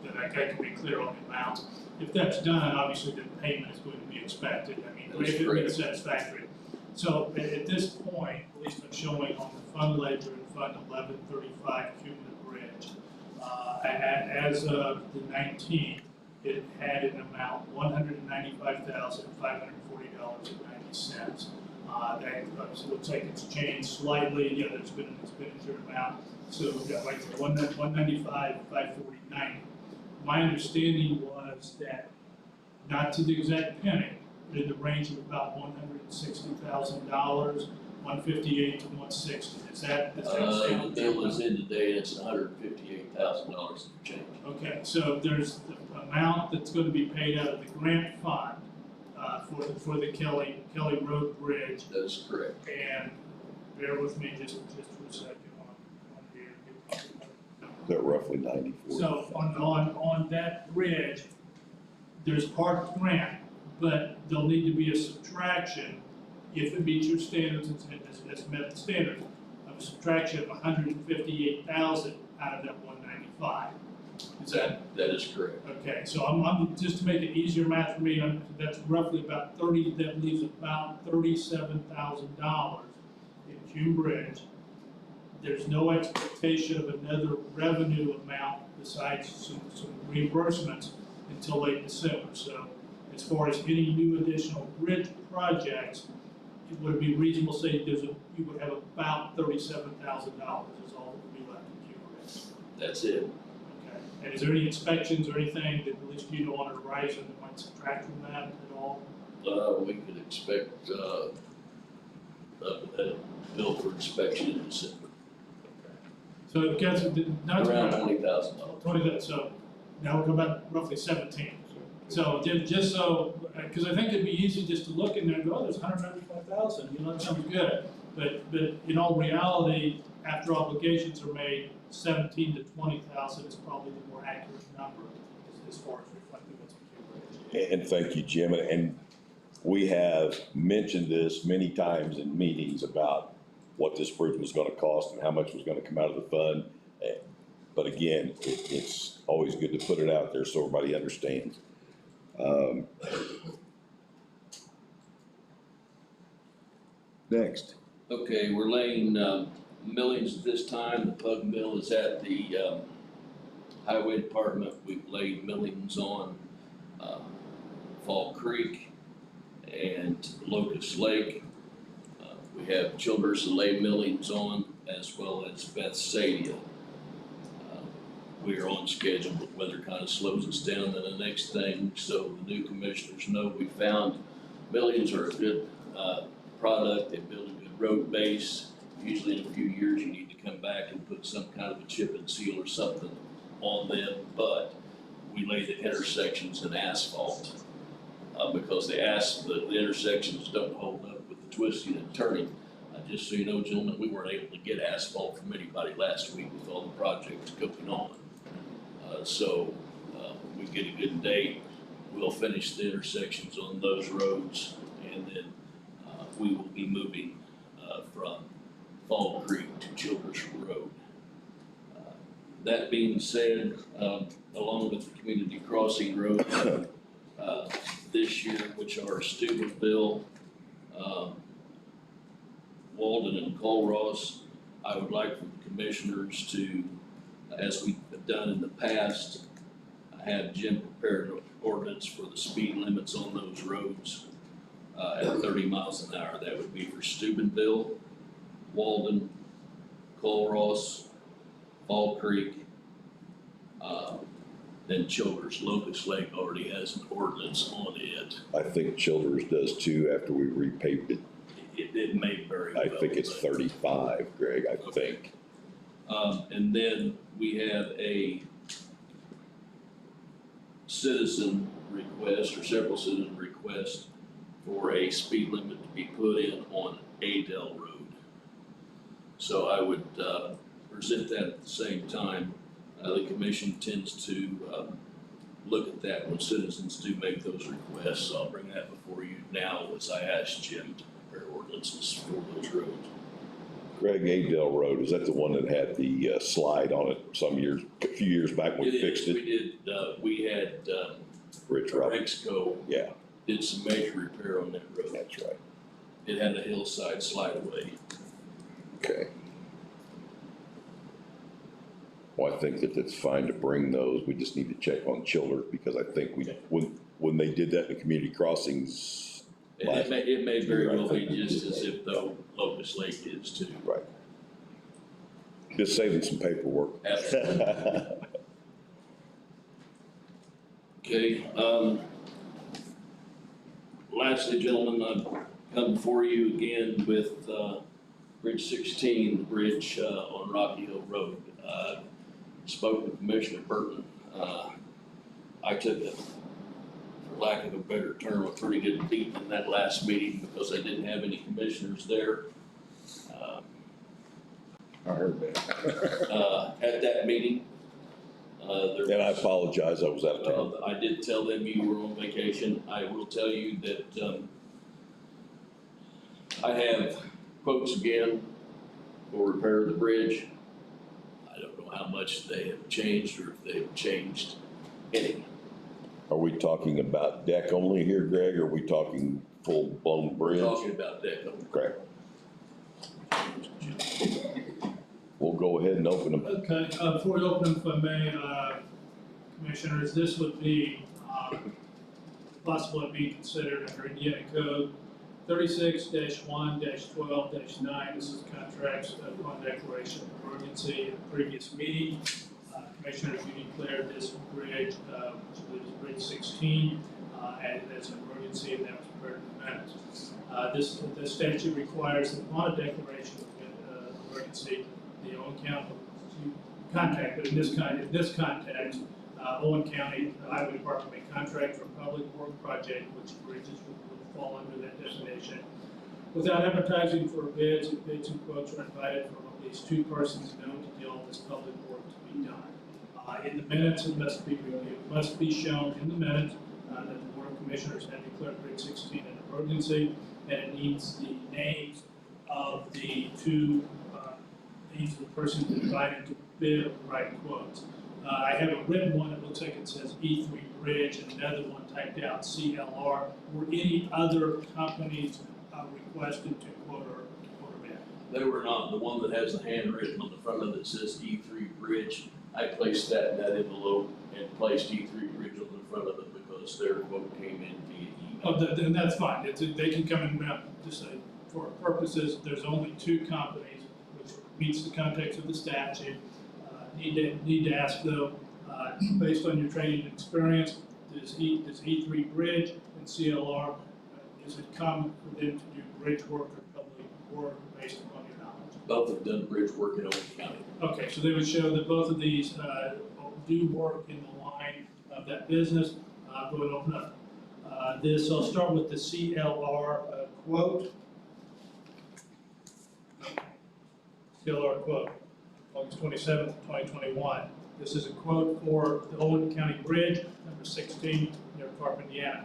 [SPEAKER 5] that I can be clear on the amount. If that's done, obviously the payment is going to be expected. I mean, if it's satisfactory. So at this point, at least I'm showing on the fund ledger in Fund 1135 Cumberland Bridge, as of the 19th, it had an amount $195,540.90. That looks like it's changed slightly. Yeah, there's been an expenditure amount. So we've got like $195,540.90. My understanding was that, not to the exact penny, but in the range of about $160,000, 158 to 160. Is that
[SPEAKER 2] The bill is in today, it's $158,000 change.
[SPEAKER 5] Okay, so there's the amount that's going to be paid out of the grant fund for the Kelly Road Bridge.
[SPEAKER 2] That is correct.
[SPEAKER 5] And bear with me just for a second on here.
[SPEAKER 1] They're roughly 94.
[SPEAKER 5] So on that bridge, there's part grant, but there'll need to be a subtraction if it meets your standards and has met the standards of a subtraction of $158,000 out of that 195.
[SPEAKER 2] That is correct.
[SPEAKER 5] Okay, so I'm just to make it easier math for me, that's roughly about that leaves about $37,000 in Cume Bridge. There's no expectation of another revenue amount besides some reimbursements until late December. So as far as any new additional bridge projects, it would be reasonable to say you would have about $37,000 is all that would be left in Cume Bridge.
[SPEAKER 2] That's it.
[SPEAKER 5] Okay, and is there any inspections or anything that at least you know on the horizon that might subtract from that at all?
[SPEAKER 2] We could expect a bill for inspection in December.
[SPEAKER 5] So it gets, not
[SPEAKER 2] Around
[SPEAKER 5] to,
[SPEAKER 2] $20,000.
[SPEAKER 5] 20, so now we're going about roughly 17. So just so, because I think it'd be easy just to look in there and go, oh, there's 195,000, you know, that sounds good. But in all reality, after obligations are made, 17 to 20,000 is probably the more accurate number as far as reflecting what's in.
[SPEAKER 1] And thank you, Jim. And we have mentioned this many times in meetings about what this bridge was going to cost and how much was going to come out of the fund. But again, it's always good to put it out there so everybody understands. Next.
[SPEAKER 2] Okay, we're laying millings at this time. The Pug Mill is at the Highway Department. We've laid millings on Fall Creek and Locust Lake. We have Childers to lay millings on, as well as Bethsaida. We are on schedule, but weather kind of slows us down. Then the next thing, so the new commissioners know, we found millings are a good product. They build a good road base, Usually in a few years, you need to come back and put some kind of a chip and seal or something on them, but we lay the intersections in asphalt. Because the intersections don't hold up with the twisting and turning. Just so you know, gentlemen, we weren't able to get asphalt from anybody last week with all the projects going on. So we get a good date, we'll finish the intersections on those roads, and then we will be moving from Fall Creek to Childers Road. That being said, along with the community crossing roads this year, which are Steubenville, Walden and Colross, I would like for the commissioners to, as we have done in the past, have Jim prepare an ordinance for the speed limits on those roads at 30 miles an hour. That would be for Steubenville, Walden, Colross, Fall Creek, then Childers. Locust Lake already has an ordinance on it.
[SPEAKER 1] I think Childers does too after we repaved it.
[SPEAKER 2] It may very well.
[SPEAKER 1] I think it's 35, Greg, I think.
[SPEAKER 2] And then we have a citizen request, or several citizen requests, for a speed limit to be put in on Adele Road. So I would present that at the same time. The commission tends to look at that when citizens do make those requests. So I'll bring that before you now as I ask Jim to prepare ordinances for those roads.
[SPEAKER 1] Greg, Adele Road, is that the one that had the slide on it a few years back when we fixed it?
[SPEAKER 2] We did, we had
[SPEAKER 1] Rich Roberts.
[SPEAKER 2] Rexco
[SPEAKER 1] Yeah,
[SPEAKER 2] did some major repair on that road.
[SPEAKER 1] that's right.
[SPEAKER 2] It had a hillside slide away.
[SPEAKER 1] Okay. Well, I think that it's fine to bring those. We just need to check on Childers because I think when they did that in the community crossings.
[SPEAKER 2] And it may very well be just as if though Locust Lake is too.
[SPEAKER 1] Right. Just saving some paperwork.
[SPEAKER 2] Absolutely. Okay, lastly, gentlemen, I've come before you again with, Bridge 16, the bridge, on Rocky Hill Road. Spoke with Commissioner Burton. I took it, for lack of a better term, a pretty good beat in that last meeting because I didn't have any commissioners there.
[SPEAKER 3] I heard that.
[SPEAKER 2] At that meeting, there
[SPEAKER 1] And I
[SPEAKER 2] was,
[SPEAKER 1] apologize, I was out of town.
[SPEAKER 2] I did tell them you were on vacation. I will tell you that, I have quotes again for repair of the bridge. I don't know how much they have changed or if they've changed any.
[SPEAKER 1] Are we talking about deck only here, Greg, or are we talking full-blown
[SPEAKER 2] We're
[SPEAKER 1] bridge?
[SPEAKER 2] talking about that.
[SPEAKER 1] Okay, we'll go ahead and open them.
[SPEAKER 5] Okay, before we open them, if I may, Commissioners, this would be, possible to be considered under Indiana Code 36-1-12-9. This is contracts upon declaration of emergency in the previous meeting. Commissioners, you declared this bridge, which I believe is Bridge 16, as an emergency, and that was part of the minutes. This statute requires that upon a declaration of emergency, the Owen County contact, but in this context, Owen County Highway Department may contract for a public work project, which bridges would fall under that definition. Without advertising for bids, bids and quotes are invited from at least two persons known to deal with this public work to be done. In the minutes, it must be shown in the minutes that the Board of Commissioners had declared Bridge 16 an emergency, and it needs the names of the two, names of the persons invited to bid or write quotes. I have a written one that looks like it says E3 Bridge, and another one typed out CLR. Were any other companies requested to quote or bid?
[SPEAKER 2] They were not. The one that has the handwritten on the front of it says E3 Bridge. I placed that in that envelope and placed E3 Bridge on the front of it because their quote came in via email.
[SPEAKER 5] Oh, then that's fine. They can come in and just say, for purposes, there's only two companies, which meets the context of the statute. Need to ask though, based on your training and experience, does E3 Bridge and CLR, is it common for them to do bridge work or public work based upon your knowledge?
[SPEAKER 2] both have done bridge work in Owen County.
[SPEAKER 5] Okay, so they would show that both of these do work in the line of that business. Go ahead and open up this. I'll start with the CLR quote. CLR quote, August 27th, 2021. This is a quote for the Owen County Bridge, number 16, near Carp, Indiana.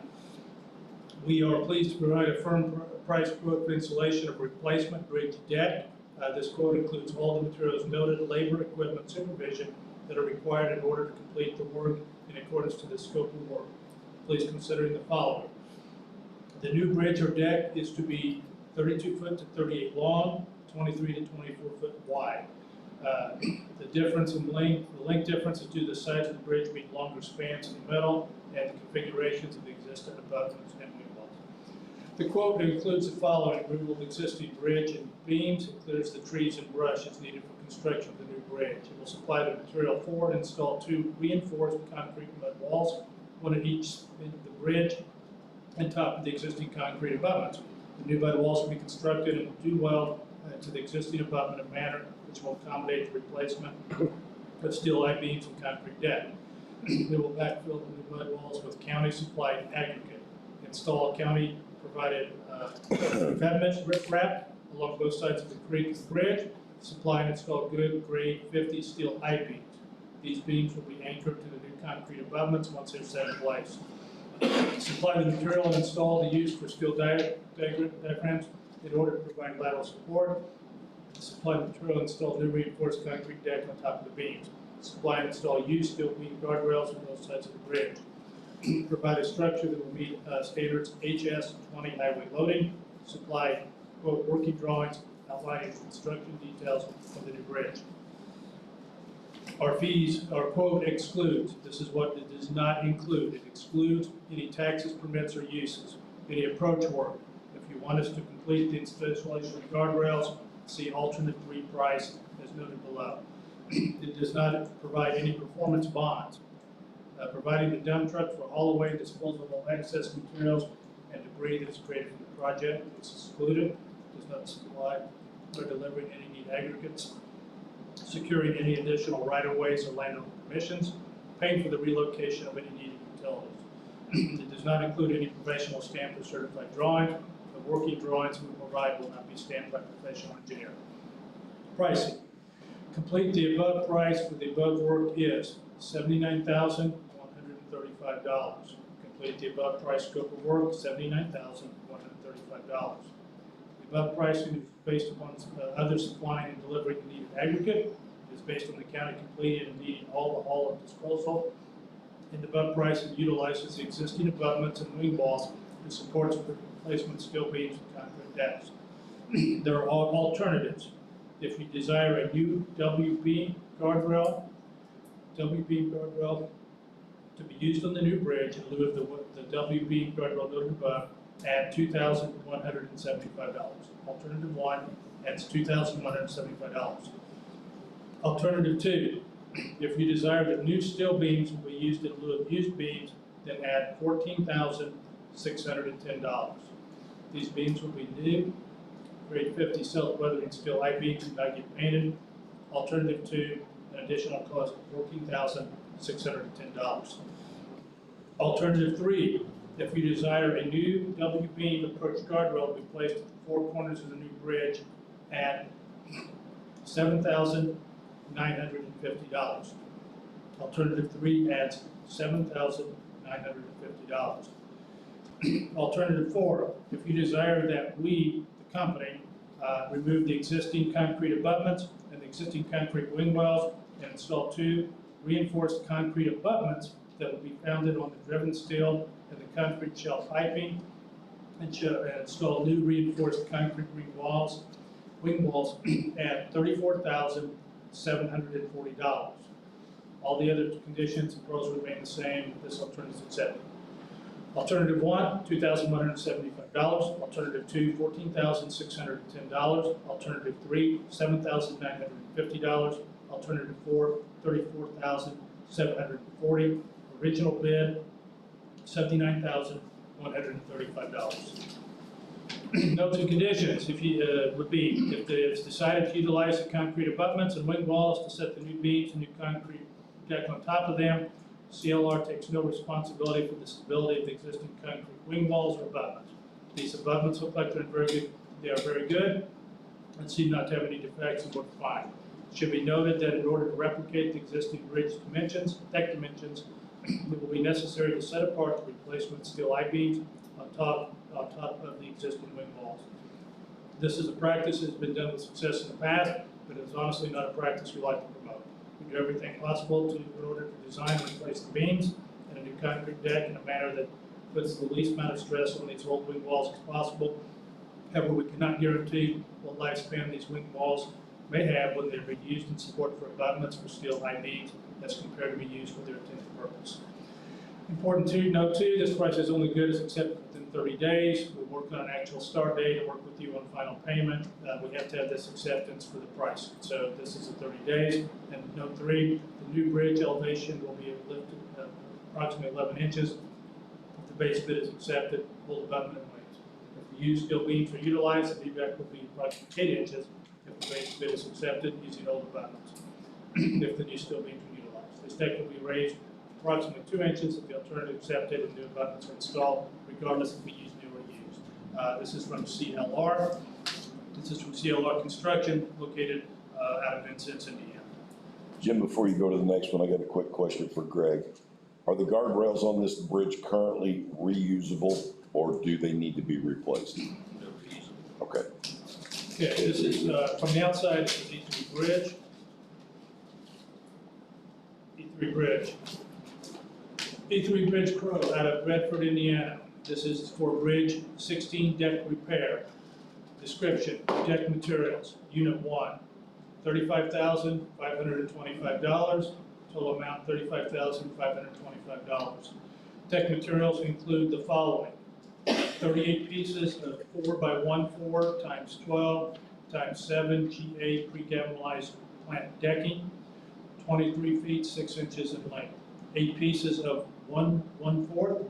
[SPEAKER 5] We are pleased to provide a firm price quote for installation of replacement bridge deck. This quote includes all the materials noted, labor, equipment, supervision that are required in order to complete the work in accordance to the scope of work. Please consider the following. The new bridge or deck is to be 32 foot to 38 long, 23 to 24 foot wide. The difference in length, the length difference is due to the size of the bridge being longer spans in the middle and the configurations of the existing abutments and wing walls. The quote includes the following: removal of existing bridge and beams, includes the trees and brush as needed for construction of the new bridge. It will supply the material for and install 2 reinforced concrete mud walls, one at each end of the bridge and top of the existing concrete abutments. The new mud walls will be constructed and do well to the existing abutment in a manner which will accommodate the replacement of steel I-beams and concrete deck. They will backfill the new mud walls with county-supplied aggregate. Install county-provided pavement riprap along both sides of the creek and bridge. Supply and install good grade 50 steel I-beams. These beams will be anchored to the new concrete abutments once they're set in place. Supply the material and install the used for steel diaphragms in order to provide lateral support. Supply the material and install new reinforced concrete deck on top of the beams. Supply and install used steel beam guardrails on both sides of the bridge. Provide a structure that will meet standards HS20 highway loading. Supply, quote, working drawings outlining construction details of the new bridge. Our fees, our quote excludes, this is what it does not include. It excludes any taxes, permits, or uses, any approach work. If you want us to complete the installation of guardrails, see alternate 3 price as noted below. It does not provide any performance bonds. Providing the dump truck for haul away and disposal of excess materials and debris that is created from the project is excluded. Does not supply or delivering any need aggregates. Securing any additional right-of-ways or landowner permissions. Paying for the relocation of any needed utilities. It does not include any professional stamped or certified drawings. The working drawings we provide will not be stamped by a professional engineer. Pricing. Complete the above price for the above work is $79,135. Complete the above price scope of work, $79,135. The above pricing is based upon others supplying and delivering the needed aggregate. It is based on the county completing and needing all the haul and disposal. And the above pricing utilizes the existing abutments and wing walls and supports the replacement steel beams and concrete decks. There are alternatives. If you desire a new WB guardrail to be used on the new bridge in lieu of the WB guardrail noted above, add $2,175. Alternative 1 adds $2,175. Alternative 2, if you desire that new steel beams will be used in lieu of used beams, then add $14,610. These beams will be new, grade 50 self-weathering steel I-beams and not get painted. Alternative 2, an additional cost of $14,610. Alternative 3, if you desire a new W-beam approach guardrail to be placed at the 4 corners of the new bridge at $7,950. Alternative 3 adds $7,950. Alternative 4, if you desire that we, the company, remove the existing concrete abutments and the existing concrete wing wells and install 2 reinforced concrete abutments that will be founded on the driven steel and the concrete shell piping, and install new reinforced concrete wing walls at $34,740. All the other conditions and pros remain the same. This alternative is accepted. Alternative 1, $2,175. Alternative 2, $14,610. Alternative 3, $7,950. Alternative 4, $34,740. Original bid, $79,135. Notes and conditions, if you, would be, if it's decided to utilize the concrete abutments and wing walls to set the new beams and new concrete deck on top of them, CLR takes no responsibility for the stability of the existing concrete wing walls or abutments. These abutments look like they are very good and seem not to have any defects and work fine. It should be noted that in order to replicate the existing bridge dimensions, deck dimensions, it will be necessary to set apart the replacement steel I-beams on top of the existing wing walls. This is a practice that has been done with success in the past, but it's honestly not a practice we like to promote. We do everything possible in order to design and replace the beams and a new concrete deck in a manner that puts the least amount of stress on these old wing walls as possible. However, we cannot guarantee what lifespan these wing walls may have when they're being used in support for abutments for steel I-beams as compared to be used for their intended purpose. Important to note too, this price is only good as accepted within 30 days. We work on an actual start date and work with you on final payment. We have to have this acceptance for the price. So this is the 30 days. And note 3, the new bridge elevation will be lifted approximately 11 inches. If the base bid is accepted, full abutment and wings. If the used steel beams are utilized, the feedback will be approximately 8 inches. If the base bid is accepted, using old abutments. If the new steel beams are utilized. This deck will be raised approximately 2 inches if the alternative accepted and new abutments are installed, regardless if we use new or used. This is from CLR. This is from CLR Construction, located out of Vincennes, Indiana.
[SPEAKER 1] Jim, before you go to the next one, I got a quick question for Greg. Are the guardrails on this bridge currently reusable, or do they need to be replaced? Okay.
[SPEAKER 5] Okay, this is from the outside, it's the E3 bridge. E3 bridge. E3 Bridge Crow out of Bedford, Indiana. This is for Bridge 16 deck repair. Description, deck materials, Unit 1, $35,525. Total amount, $35,525. Deck materials include the following: 38 pieces of 4x14 times 12 times 7 GA pre-galvanized plant decking, 23 feet 6 inches in length. 8 pieces of 1/4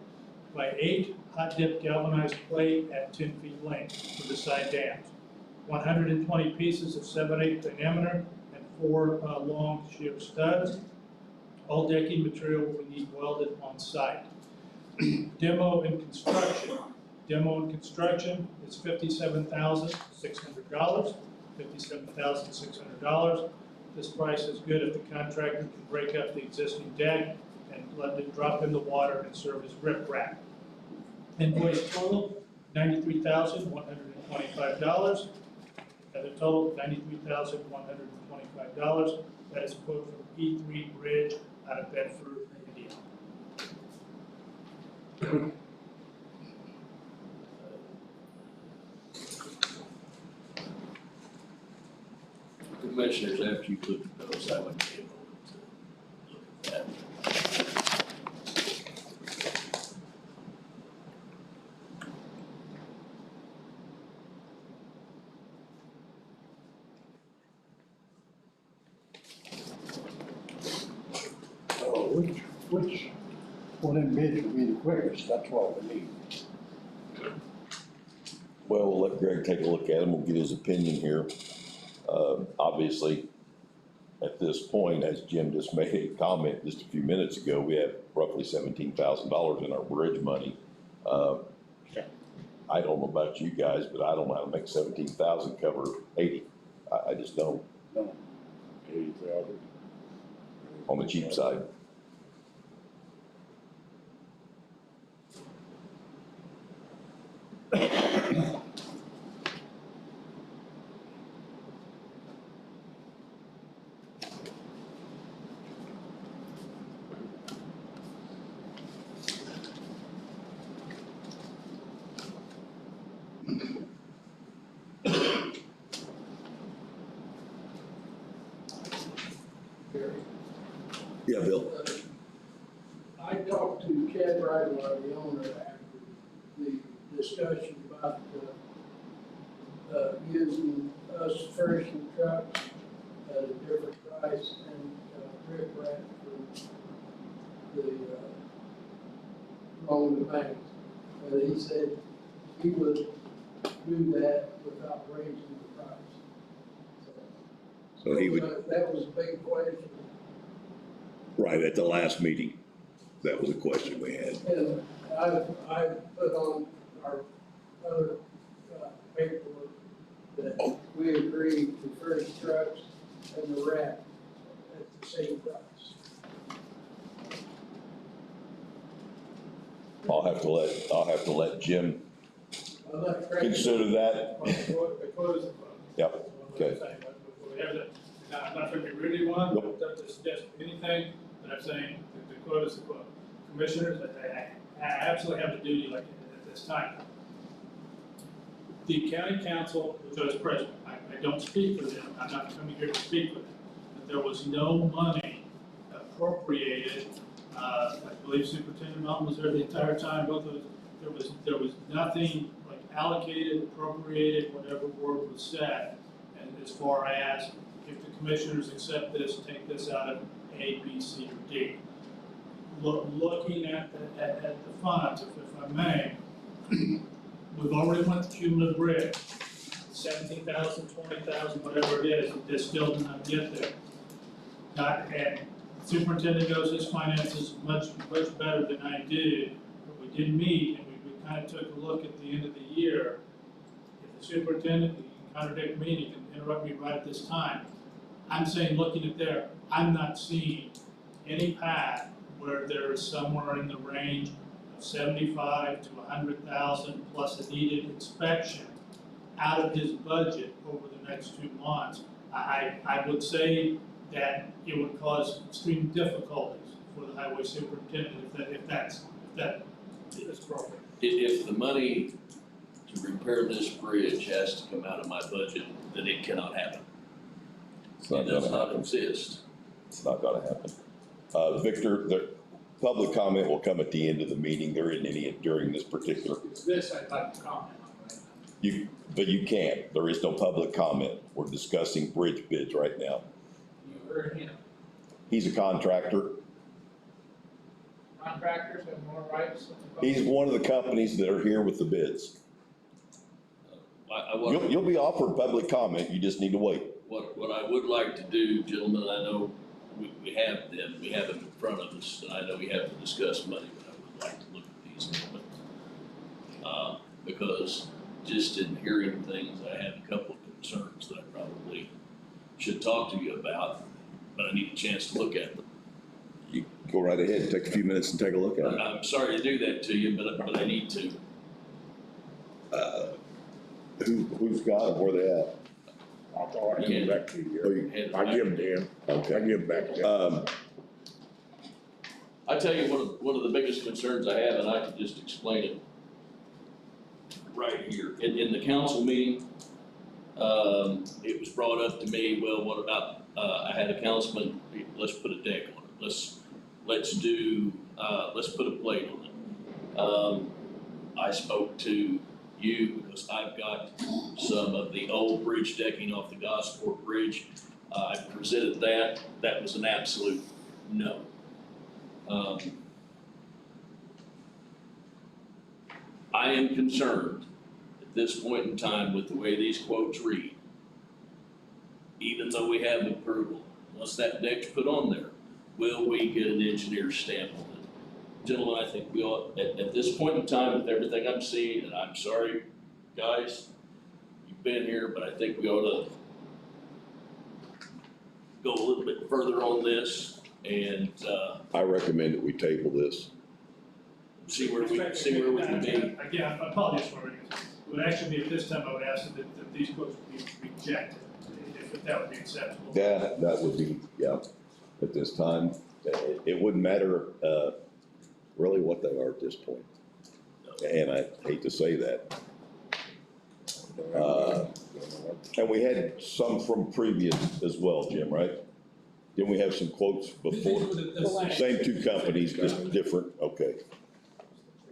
[SPEAKER 5] by 8 hot dip galvanized plate at 10 feet length for the side dams. 120 pieces of 7/8 diameter and 4 long shear studs. All decking material will need welded on site. Demo and construction. Demo and construction is $57,600. $57,600. This price is good if the contractor can break up the existing deck and let it drop in the water and serve as riprap. Invoice total, $93,125. At a total, $93,125. That is a quote from E3 Bridge out of Bedford, Indiana.
[SPEAKER 2] Commissioners, after you look at those, I would be able to look at that.
[SPEAKER 9] Which one of them bids would be the quickest? That's what we need.
[SPEAKER 1] Well, we'll let Greg take a look at him. We'll get his opinion here. Obviously, at this point, as Jim just made a comment just a few minutes ago, we have roughly $17,000 in our bridge money. I don't know about you guys, but I don't know how to make 17,000 cover 80. I just don't,
[SPEAKER 3] 80,000.
[SPEAKER 1] on the cheap side. Yeah, Bill.
[SPEAKER 13] I talked to Chad Bridewell, the owner, after the discussion about using us furnishing trucks at a different price and rip wrap for the along the banks. But he said he would do that without raising the price.
[SPEAKER 3] So he would,
[SPEAKER 13] That was a big question.
[SPEAKER 3] right, at the last meeting, that was a question we had.
[SPEAKER 13] And I put on our other paperwork that we agreed to furnish trucks and the rack at the same price.
[SPEAKER 1] I'll have to let Jim
[SPEAKER 13] I'm not crazy.
[SPEAKER 1] consider that.
[SPEAKER 5] The quote is the quote.
[SPEAKER 1] Yep, okay.
[SPEAKER 5] We have that, now, I'm not trying to be rude to anyone,
[SPEAKER 1] Nope.
[SPEAKER 5] not to suggest anything, but I'm saying that the quote is the quote. Commissioners, I absolutely have a duty like at this time. The county council, which I was present, I don't speak for them, I'm not coming here to speak for them, but there was no money appropriated. I believe Superintendent Mountain was there the entire time, both of those, there was nothing like allocated, appropriated, whatever word was said. And as far as if the commissioners accept this, take this out of A, B, C, or D. Looking at the funds, if I may, we've already went to cumulative bridge, 17,000, 20,000, whatever it is, it still did not get there. And superintendent knows his finances much better than I do, but we did meet and we kind of took a look at the end of the year. If the superintendent, he can contradict me, he can interrupt me right at this time. I'm saying, looking at there, I'm not seeing any path where there is somewhere in the range of 75 to 100,000 plus a needed inspection out of his budget over the next 2 months. I would say that it would cause extreme difficulties for the highway superintendent if that is appropriate.
[SPEAKER 2] If the money to repair this bridge has to come out of my budget, then it cannot happen.
[SPEAKER 1] It's not
[SPEAKER 2] It does
[SPEAKER 1] gonna
[SPEAKER 2] not
[SPEAKER 1] happen.
[SPEAKER 2] exist.
[SPEAKER 1] It's not gonna happen. Victor, the public comment will come at the end of the meeting. There isn't any during this particular.
[SPEAKER 5] This I'd like to comment on right now.
[SPEAKER 1] But you can't. There is no public comment. We're discussing bridge bids right now.
[SPEAKER 5] You heard him.
[SPEAKER 1] He's a contractor.
[SPEAKER 5] Contractors have more rights than the public.
[SPEAKER 1] He's one of the companies that are here with the bids. You'll be offered public comment. You just need to wait.
[SPEAKER 2] What I would like to do, gentlemen, I know we have them in front of us, and I know we have to discuss money, but I would like to look at these gentlemen. Because just in hearing things, I have a couple of concerns that I probably should talk to you about, but I need a chance to look at them.
[SPEAKER 1] You go right ahead. Take a few minutes and take a look at it.
[SPEAKER 2] I'm sorry to do that to you, but I need to.
[SPEAKER 1] Who's got them? Where they at?
[SPEAKER 3] I'll give it back to you.
[SPEAKER 1] Oh, you-
[SPEAKER 3] I give them to him.
[SPEAKER 1] Okay.
[SPEAKER 3] I give them back to him.
[SPEAKER 2] I tell you, one of the biggest concerns I have, and I can just explain it right here. In the council meeting, it was brought up to me, well, what about, I had a councilman, let's put a deck on it. Let's put a plate on it. I spoke to you because I've got some of the old bridge decking off the Gosport Bridge. I presented that. That was an absolute no. I am concerned at this point in time with the way these quotes read. Even though we have approval, once that deck's put on there, will we get an engineer's stamp on it? Gentlemen, I think we ought, at this point in time, with everything I'm seeing, and I'm sorry, guys, you've been here, but I think we ought to go a little bit further on this and,
[SPEAKER 1] I recommend that we table this.
[SPEAKER 2] see where we can be.
[SPEAKER 5] Again, I apologize for it. It would actually be at this time, I would ask that these quotes would be rejected, if that would be acceptable.
[SPEAKER 1] That would be, yeah, at this time. It wouldn't matter, really what they are at this point. And I hate to say that. And we had some from previous as well, Jim, right? Didn't we have some quotes before? Same two companies, just different, okay.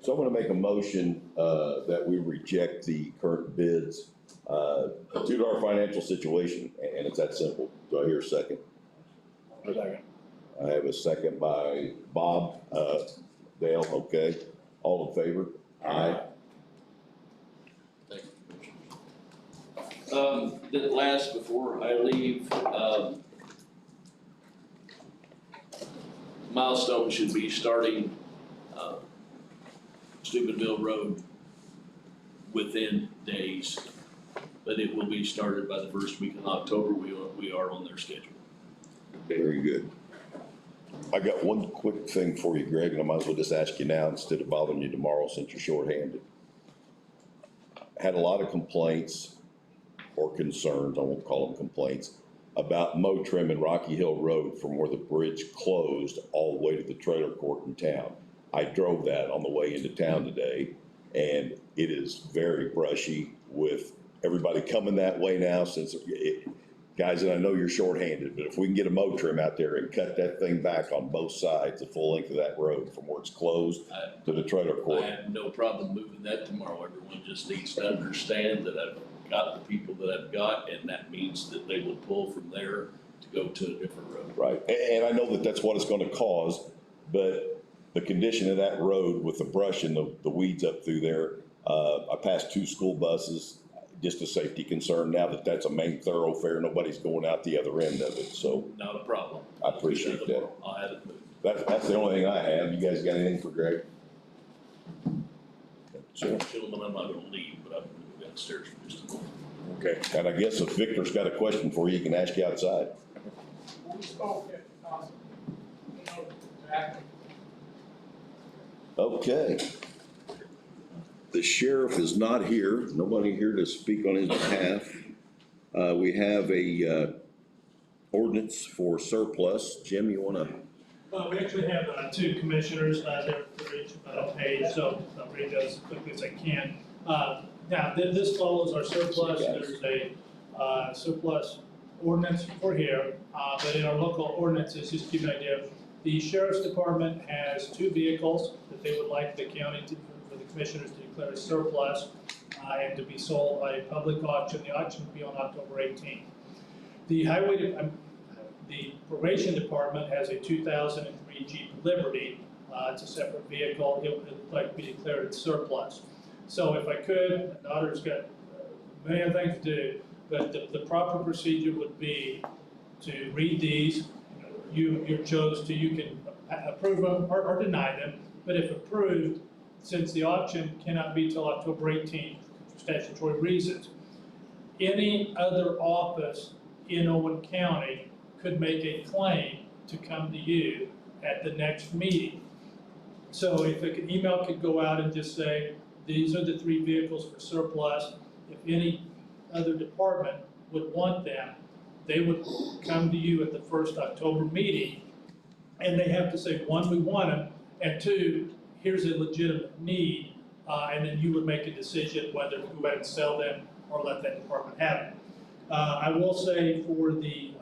[SPEAKER 1] So I'm gonna make a motion, that we reject the current bids, due to our financial situation, and it's that simple. Do I hear a second? I have a second by Bob, Dale, okay. All in favor? Aye.
[SPEAKER 2] Thank you, Commissioner. That last before I leave, milestone should be starting, Steubenville Road within days, but it will be started by the first week in October. We are on their schedule.
[SPEAKER 1] Very good. I got one quick thing for you, Greg, and I might as well just ask you now instead of bothering you tomorrow since you're shorthanded. Had a lot of complaints or concerns, I won't call them complaints, about mow trim in Rocky Hill Road from where the bridge closed all the way to the trailer court in town. I drove that on the way into town today, and it is very brushy with everybody coming that way now since guys, and I know you're shorthanded, but if we can get a mow trim out there and cut that thing back on both sides, the full length of that road from where it's closed to the trailer court.
[SPEAKER 2] I have no problem moving that tomorrow. Everyone just needs to understand that I've got the people that I've got, and that means that they will pull from there to go to a different road.
[SPEAKER 1] Right, and I know that that's what it's gonna cause, but the condition of that road with the brush and the weeds up through there, I passed 2 school buses, just a safety concern now that that's a main thoroughfare, nobody's going out the other end of it, so
[SPEAKER 2] Not a problem.
[SPEAKER 1] I appreciate that.
[SPEAKER 2] I'll have it moved.
[SPEAKER 1] That's the only thing I have. You guys got anything for Greg? Sure.
[SPEAKER 2] Gentlemen, I'm not gonna leave, but I'm gonna go downstairs for just a moment.
[SPEAKER 1] Okay, and I guess if Victor's got a question for you, he can ask you outside.
[SPEAKER 13] We spoke at, exactly.
[SPEAKER 1] Okay. The sheriff is not here, nobody here to speak on his behalf. We have a ordinance for surplus. Jim, you wanna?
[SPEAKER 5] We actually have 2 commissioners, they're for each page, so I'll read those as quickly as I can. Now, this follows our surplus. There's a surplus ordinance for here, but in our local ordinances, just to give you an idea, the sheriff's department has 2 vehicles that they would like the county to, for the commissioners to declare as surplus and to be sold by a public auction. The auction will be on October 18th. The probation department has a 2003 Jeep Liberty. It's a separate vehicle. It would like to be declared as surplus. So if I could, my daughter's got many other things to do, but the proper procedure would be to read these. You chose to, you can approve them or deny them, but if approved, since the auction cannot be till October 18th for statutory reasons, any other office in Owen County could make a claim to come to you at the next meeting. So if an email could go out and just say, these are the 3 vehicles for surplus, if any other department would want them, they would come to you at the first October meeting, and they have to say, 1, we want them, and 2, here's a legitimate need, and then you would make a decision whether to go ahead and sell them or let that department have it. I will say for the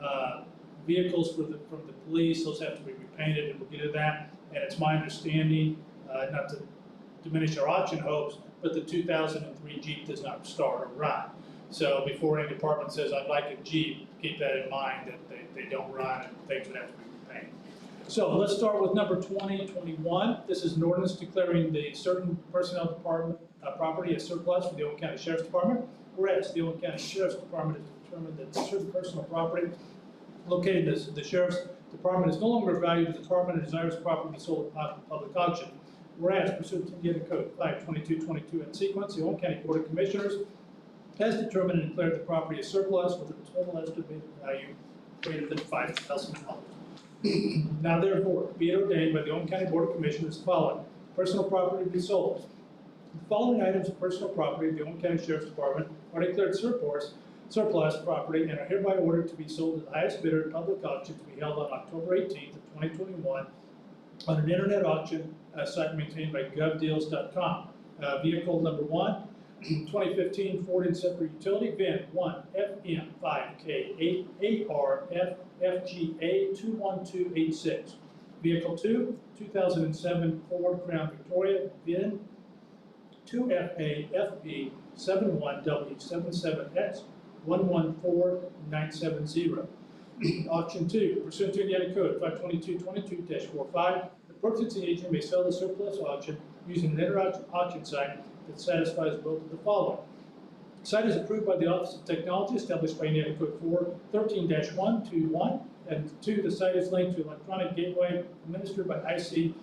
[SPEAKER 5] vehicles from the police, those have to be repainted, and we'll get to that, and it's my understanding, not to diminish our auction hopes, but the 2003 Jeep does not start or run. So before any department says, I'd like a Jeep, keep that in mind, that they don't run and things would have to be repainted. So let's start with number 2021. This is an ordinance declaring the certain personnel department property as surplus for the Owen County Sheriff's Department. Whereas the Owen County Sheriff's Department has determined that certain personal property located in the Sheriff's Department is no longer valued as a department and desires the property to be sold at public auction. Whereas pursuant to Indiana Code 52222 and sequence, the Owen County Board of Commissioners has determined and declared the property as surplus with a total estimated value greater than $5,000. Now therefore, be it ordained by the Owen County Board of Commissioners the following: personal property to be sold. The following items of personal property of the Owen County Sheriff's Department are declared surplus property and are hereby ordered to be sold to the highest bidder at public auction to be held on October 18th of 2021 on an internet auction site maintained by govdeals.com. Vehicle number 1, 2015 Ford Interceptor Utility, VIN 1FM5K8ARFFGA21286. Vehicle 2, 2007 Ford Crown Victoria, VIN 2FAFP71W77X114970. Auction 2, pursuant to Indiana Code 52222-45, the purchasing agent may sell the surplus auction using an inter-auction site that satisfies both of the following: Site is approved by the Office of Technology established by Indiana Code 413-121. And 2, the site is linked to electronic gateway administered by IC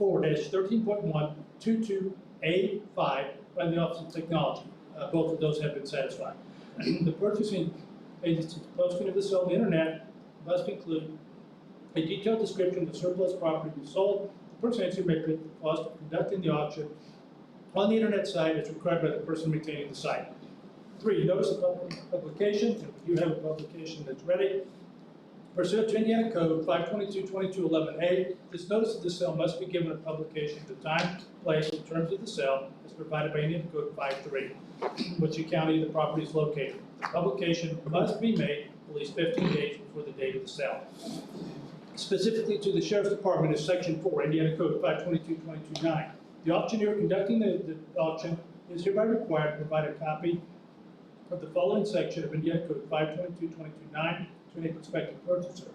[SPEAKER 5] 4-13.122A5 by the Office of Technology. Both of those have been satisfied. The purchasing agency's posting of the sale on the internet must include a detailed description of the surplus property to be sold. The purchasing agency may pay the cost of conducting the auction on the internet site as required by the person maintaining the site. 3, notice of publication, and we do have a publication that's ready. Pursuant to Indiana Code 522.22.11a, this notice of the sale must be given a publication at the time, place, and terms of the sale as provided by Indiana Code 5.3, which the county the property is located. The publication must be made at least 15 days before the date of the sale. Specifically to the Sheriff's Department is Section 4, Indiana Code 522.22.9. The auctioneer conducting the auction is hereby required to provide a copy of the following section of Indiana Code 522.22.9 to any prospective purchaser.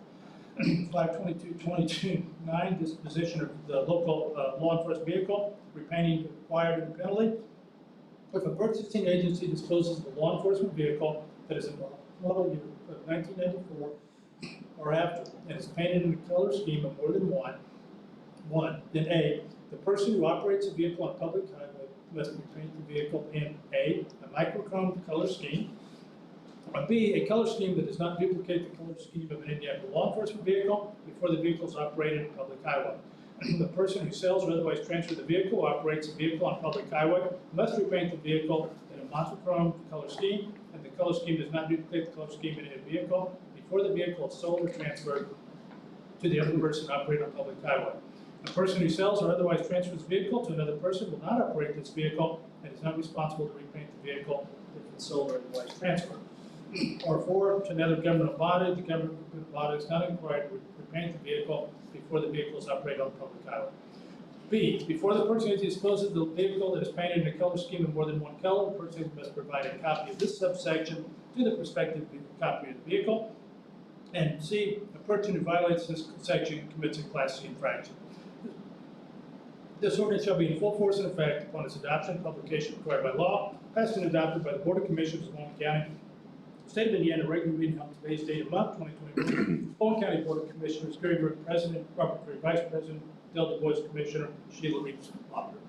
[SPEAKER 5] 522.22.9, disposition of the local law enforcement vehicle, repainting required independently. If a purchasing agency disposes of a law enforcement vehicle that is a model year of 1994 or after and is painted in a color scheme of more than one, then A, the person who operates a vehicle on public highway must repaint the vehicle in A, a microchrome color scheme, or B, a color scheme that does not duplicate the color scheme of an Indiana law enforcement vehicle before the vehicle is operated on public highway. The person who sells or otherwise transfers the vehicle or operates a vehicle on public highway must repaint the vehicle in a monochrome color scheme, and the color scheme does not duplicate the color scheme in a vehicle before the vehicle is sold or transferred to the other person operating on public highway. A person who sells or otherwise transfers the vehicle to another person will not operate this vehicle and is not responsible to repaint the vehicle if it's sold or otherwise transferred. Or 4, to another governmental body, the government body is not required to repaint the vehicle before the vehicle is operated on public highway. B, before the purchasing agency disposes of the vehicle that is painted in a color scheme of more than one color, the purchasing agency must provide a copy of this subsection to the prospective copy of the vehicle. And C, a person who violates this section commits a Class C infraction. This ordinance shall be in full force and effect upon its adoption and publication required by law, passed and adopted by the Board of Commissioners of Owen County, State of Indiana, regular meeting held today's date of month, 2021. Owen County Board of Commissioners, Gary Burke, President, Robert Curry, Vice President, Adele Du Bois, Commissioner, Sheila Reeves, Auditor.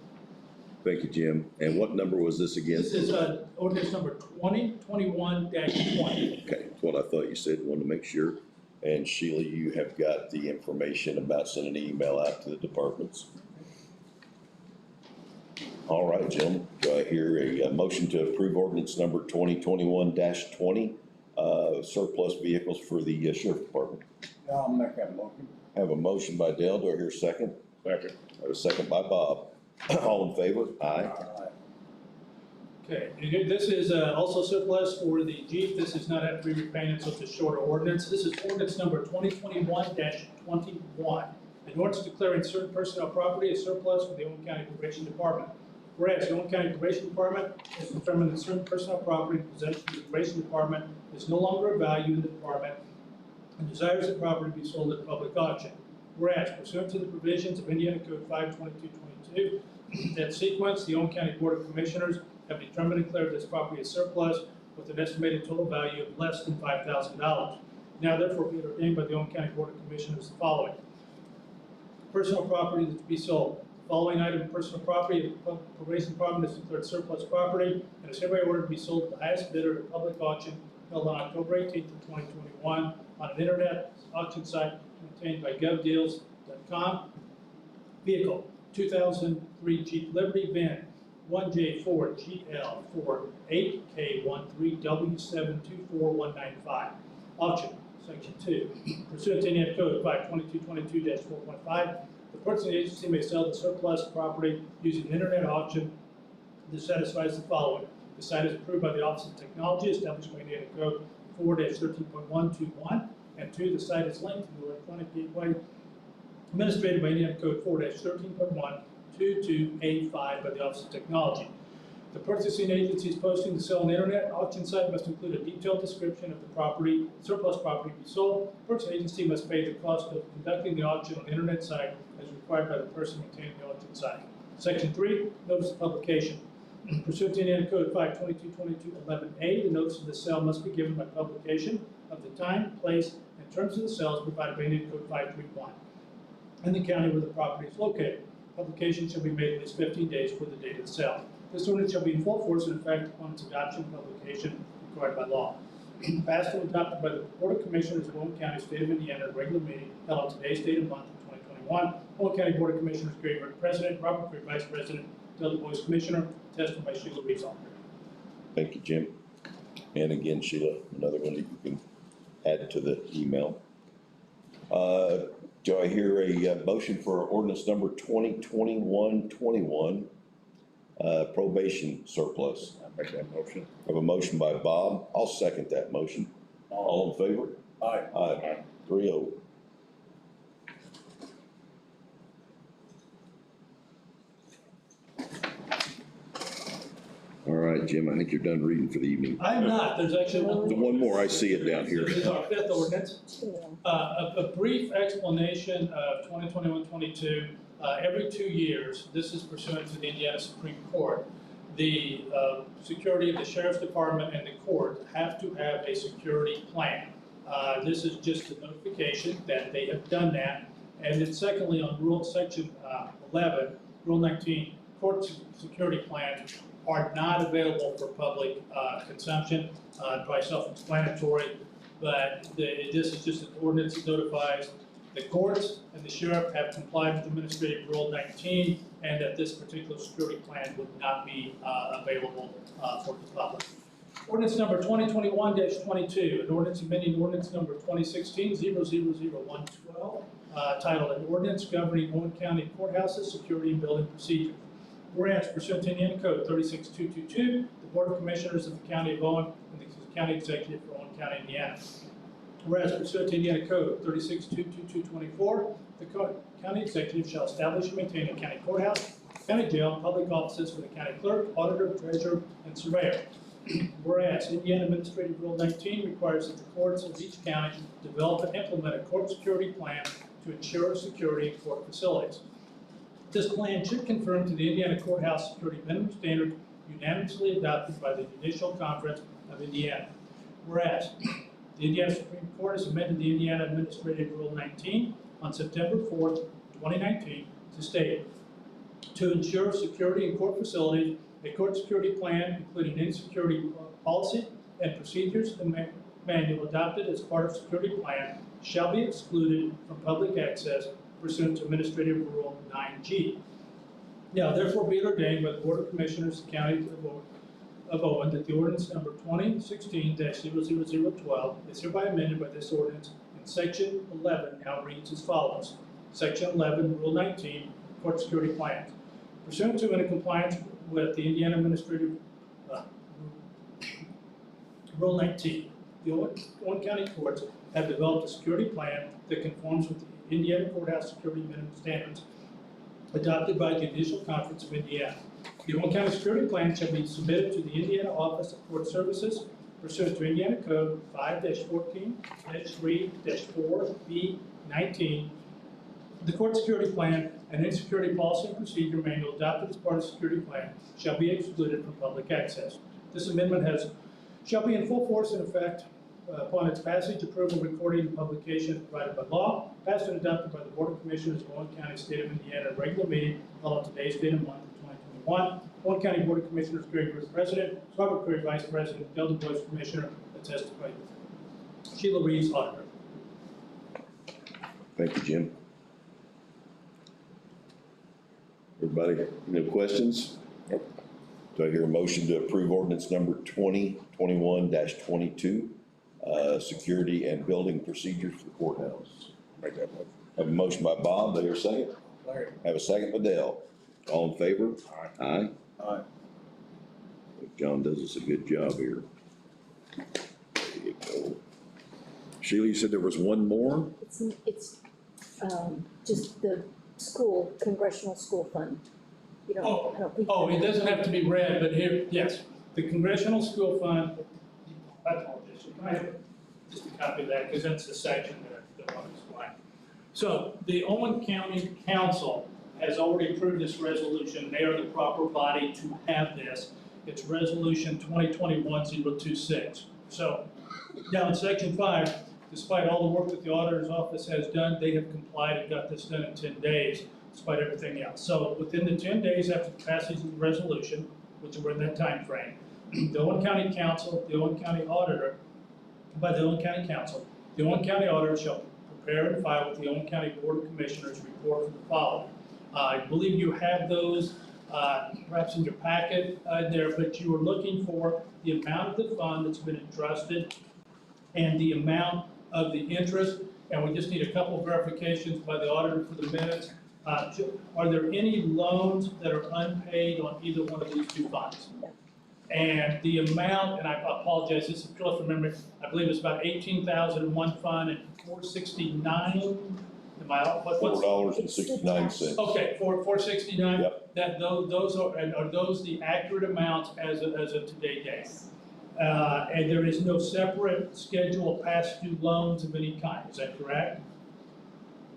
[SPEAKER 1] Thank you, Jim. And what number was this again?
[SPEAKER 5] This is ordinance number 2021-20.
[SPEAKER 1] Okay, that's what I thought you said. Wanted to make sure. And Sheila, you have got the information about sending an email out to the departments. All right, gentlemen, do I hear a motion to approve ordinance number 2021-20, surplus vehicles for the Sheriff Department?
[SPEAKER 9] Yeah, I'll make that motion.
[SPEAKER 1] I have a motion by Dale. Do I hear a second?
[SPEAKER 3] Second.
[SPEAKER 1] I have a second by Bob. All in favor? Aye.
[SPEAKER 5] Okay, and here, this is also surplus for the Jeep. This does not have to be repainted, so it's a shorter ordinance. This is ordinance number 2021-21. An ordinance declaring certain personnel property as surplus for the Owen County Probation Department. Whereas the Owen County Probation Department has determined that certain personnel property in possession of the Probation Department is no longer of value in the department and desires the property to be sold at public auction. Whereas pursuant to the provisions of Indiana Code 522.22, that sequence, the Owen County Board of Commissioners have determined and declared this property as surplus with an estimated total value of less than $5,000. Now therefore be it ordained by the Owen County Board of Commissioners the following. Personal property that's to be sold. The following item of personal property, the probation department is declared surplus property and is hereby ordered to be sold to the highest bidder at a public auction held on October 18th of 2021 on an internet auction site maintained by govdeals.com. Vehicle, 2003 Jeep Liberty VIN 1J4GL48K13W724195. Auction, Section 2. Pursuant to Indiana Code 522.22-4.5, the purchasing agency may sell the surplus property using internet auction that satisfies the following. The site is approved by the Office of Technology established by Indiana Code 4-13.121, and 2, the site is linked to the electronic gateway administrated by Indiana Code 4-13.122A5 by the Office of Technology. The purchasing agency's posting to sell on the internet auction site must include a detailed description of the property, surplus property to be sold. The purchasing agency must pay the cost of conducting the auction on the internet site as required by the person maintaining the auction site. Section 3, notice of publication. Pursuant to Indiana Code 522.22.11A, the notice of the sale must be given by publication of the time, place, and terms of the sales provided by Indiana Code 531 in the county where the property is located. Publication shall be made at least 15 days before the date of the sale. This ordinance shall be in full force and effect upon its adoption and publication required by law. Passed and adopted by the Board of Commissioners of Owen County, State of Indiana, at a regular meeting held on today's date and month of 2021. Owen County Board of Commissioners, Gary Burke, President, Robert Craig, Vice President, Adele Du Bois, Commissioner, attested by Sheila Reeves, Auditor.
[SPEAKER 1] Thank you, Jim. And again, Sheila, another one that you can add to the email. Do I hear a motion for ordinance number 2021-21, probation surplus?
[SPEAKER 3] I'll make that motion.
[SPEAKER 1] I have a motion by Bob. I'll second that motion. All in favor?
[SPEAKER 3] Aye.
[SPEAKER 1] Aye. 3-0. All right, Jim, I think you're done reading for the evening.
[SPEAKER 5] I'm not, there's actually one.
[SPEAKER 1] The one more, I see it down here.
[SPEAKER 5] This is our fifth ordinance. A brief explanation of 2021-22. Every 2 years, this is pursuant to the Indiana Supreme Court. The security of the Sheriff's Department and the court have to have a security plan. This is just a notification that they have done that. And then secondly, on section 11, Rule 19, court security plans are not available for public consumption, probably self-explanatory, but this is just an ordinance that notifies the courts and the sheriff have complied with Administrative Rule 19, and that this particular security plan would not be available for the public. Ordinance number 2021-22, an ordinance amending ordinance number 2016-000112, titled An Ordinance Governing Owen County Courthouses, Security and Building Procedure. Whereas pursuant to Indiana Code 36222, the Board of Commissioners of the County of Owen and the County Executive for Owen County, Indiana. Whereas pursuant to Indiana Code 3622224, the County Executive shall establish and maintain a county courthouse, county jail, public offices for the county clerk, auditor, treasurer, and surveyor. Whereas Indiana Administrative Rule 19 requires that the courts of each county develop and implement a court security plan to ensure security in court facilities. This plan should conform to the Indiana Courthouse Security Minimum Standard unanimously adopted by the Judicial Conference of Indiana. Whereas the Indiana Supreme Court has amended the Indiana Administrative Rule 19 on September 4th, 2019 to state, to ensure security in court facilities, a court security plan, including insecurity policy and procedures and manual adopted as part of security plan, shall be excluded from public access pursuant to Administrative Rule 9G. Now, therefore, be it ordained by the Board of Commissioners of the County of Owen that the ordinance number 2016-00012 is hereby amended by this ordinance, and Section 11 now reads as follows. Section 11, Rule 19, Court Security Plans. Pursuant to and in compliance with the Indiana Administrative Rule 19, the Owen County Courts have developed a security plan that conforms with the Indiana Courthouse Security Minimum Standards adopted by the Judicial Conference of Indiana. The Owen County Security Plan shall be submitted to the Indiana Office of Court Services pursuant to Indiana Code 5-14-3-4B19. The Court Security Plan and Insecurity Policy and Procedure Manual adopted as part of the security plan shall be excluded from public access. This amendment shall be in full force and effect upon its passage, approval, recording, and publication provided by law, passed and adopted by the Board of Commissioners of Owen County, State of Indiana, at a regular meeting held on today's date and month of 2021. Owen County Board of Commissioners, Gary Burke, President, Robert Craig, Vice President, Adele Du Bois, Commissioner, attested by Sheila Reeves, Auditor.
[SPEAKER 1] Thank you, Jim. Everybody, no questions? Do I hear a motion to approve ordinance number 2021-22, security and building procedures for the courthouse?
[SPEAKER 3] Make that motion.
[SPEAKER 1] Have a motion by Bob, do I hear a second?
[SPEAKER 13] Larry.
[SPEAKER 1] Have a second by Dale. All in favor?
[SPEAKER 3] Aye.
[SPEAKER 1] Aye.
[SPEAKER 4] Aye.
[SPEAKER 1] John does us a good job here. There you go. Sheila, you said there was one more?
[SPEAKER 8] It's just the school, congressional school fund. You don't, I don't think.
[SPEAKER 5] Oh, it doesn't have to be read, but here, yes, the Congressional School Fund, I apologize, I have just a copy of that, because that's the section that I want to explain. So, the Owen County Council has already approved this resolution. They are the proper body to have this. It's Resolution 2021-026. So, now in Section 5, despite all the work that the auditor's office has done, they have complied and got this done in 10 days, despite everything else. So within the 10 days after the passage of the resolution, which we're in that time frame, the Owen County Council, the Owen County Auditor, by the Owen County Council, the Owen County Auditor shall prepare and file with the Owen County Board of Commissioners report for the following. I believe you have those perhaps in your packet there, but you are looking for the amount of the fund that's been entrusted and the amount of the interest, and we just need a couple of verifications by the auditor for the minutes. Are there any loans that are unpaid on either one of these two funds? And the amount, and I apologize, this is purely from memory, I believe it's about 18,000 in one fund and 469. Am I off?
[SPEAKER 1] $4.69.
[SPEAKER 5] Okay, 469.
[SPEAKER 1] Yep.
[SPEAKER 5] That those are, and are those the accurate amounts as of today's date? And there is no separate schedule of past due loans of any kind. Is that correct?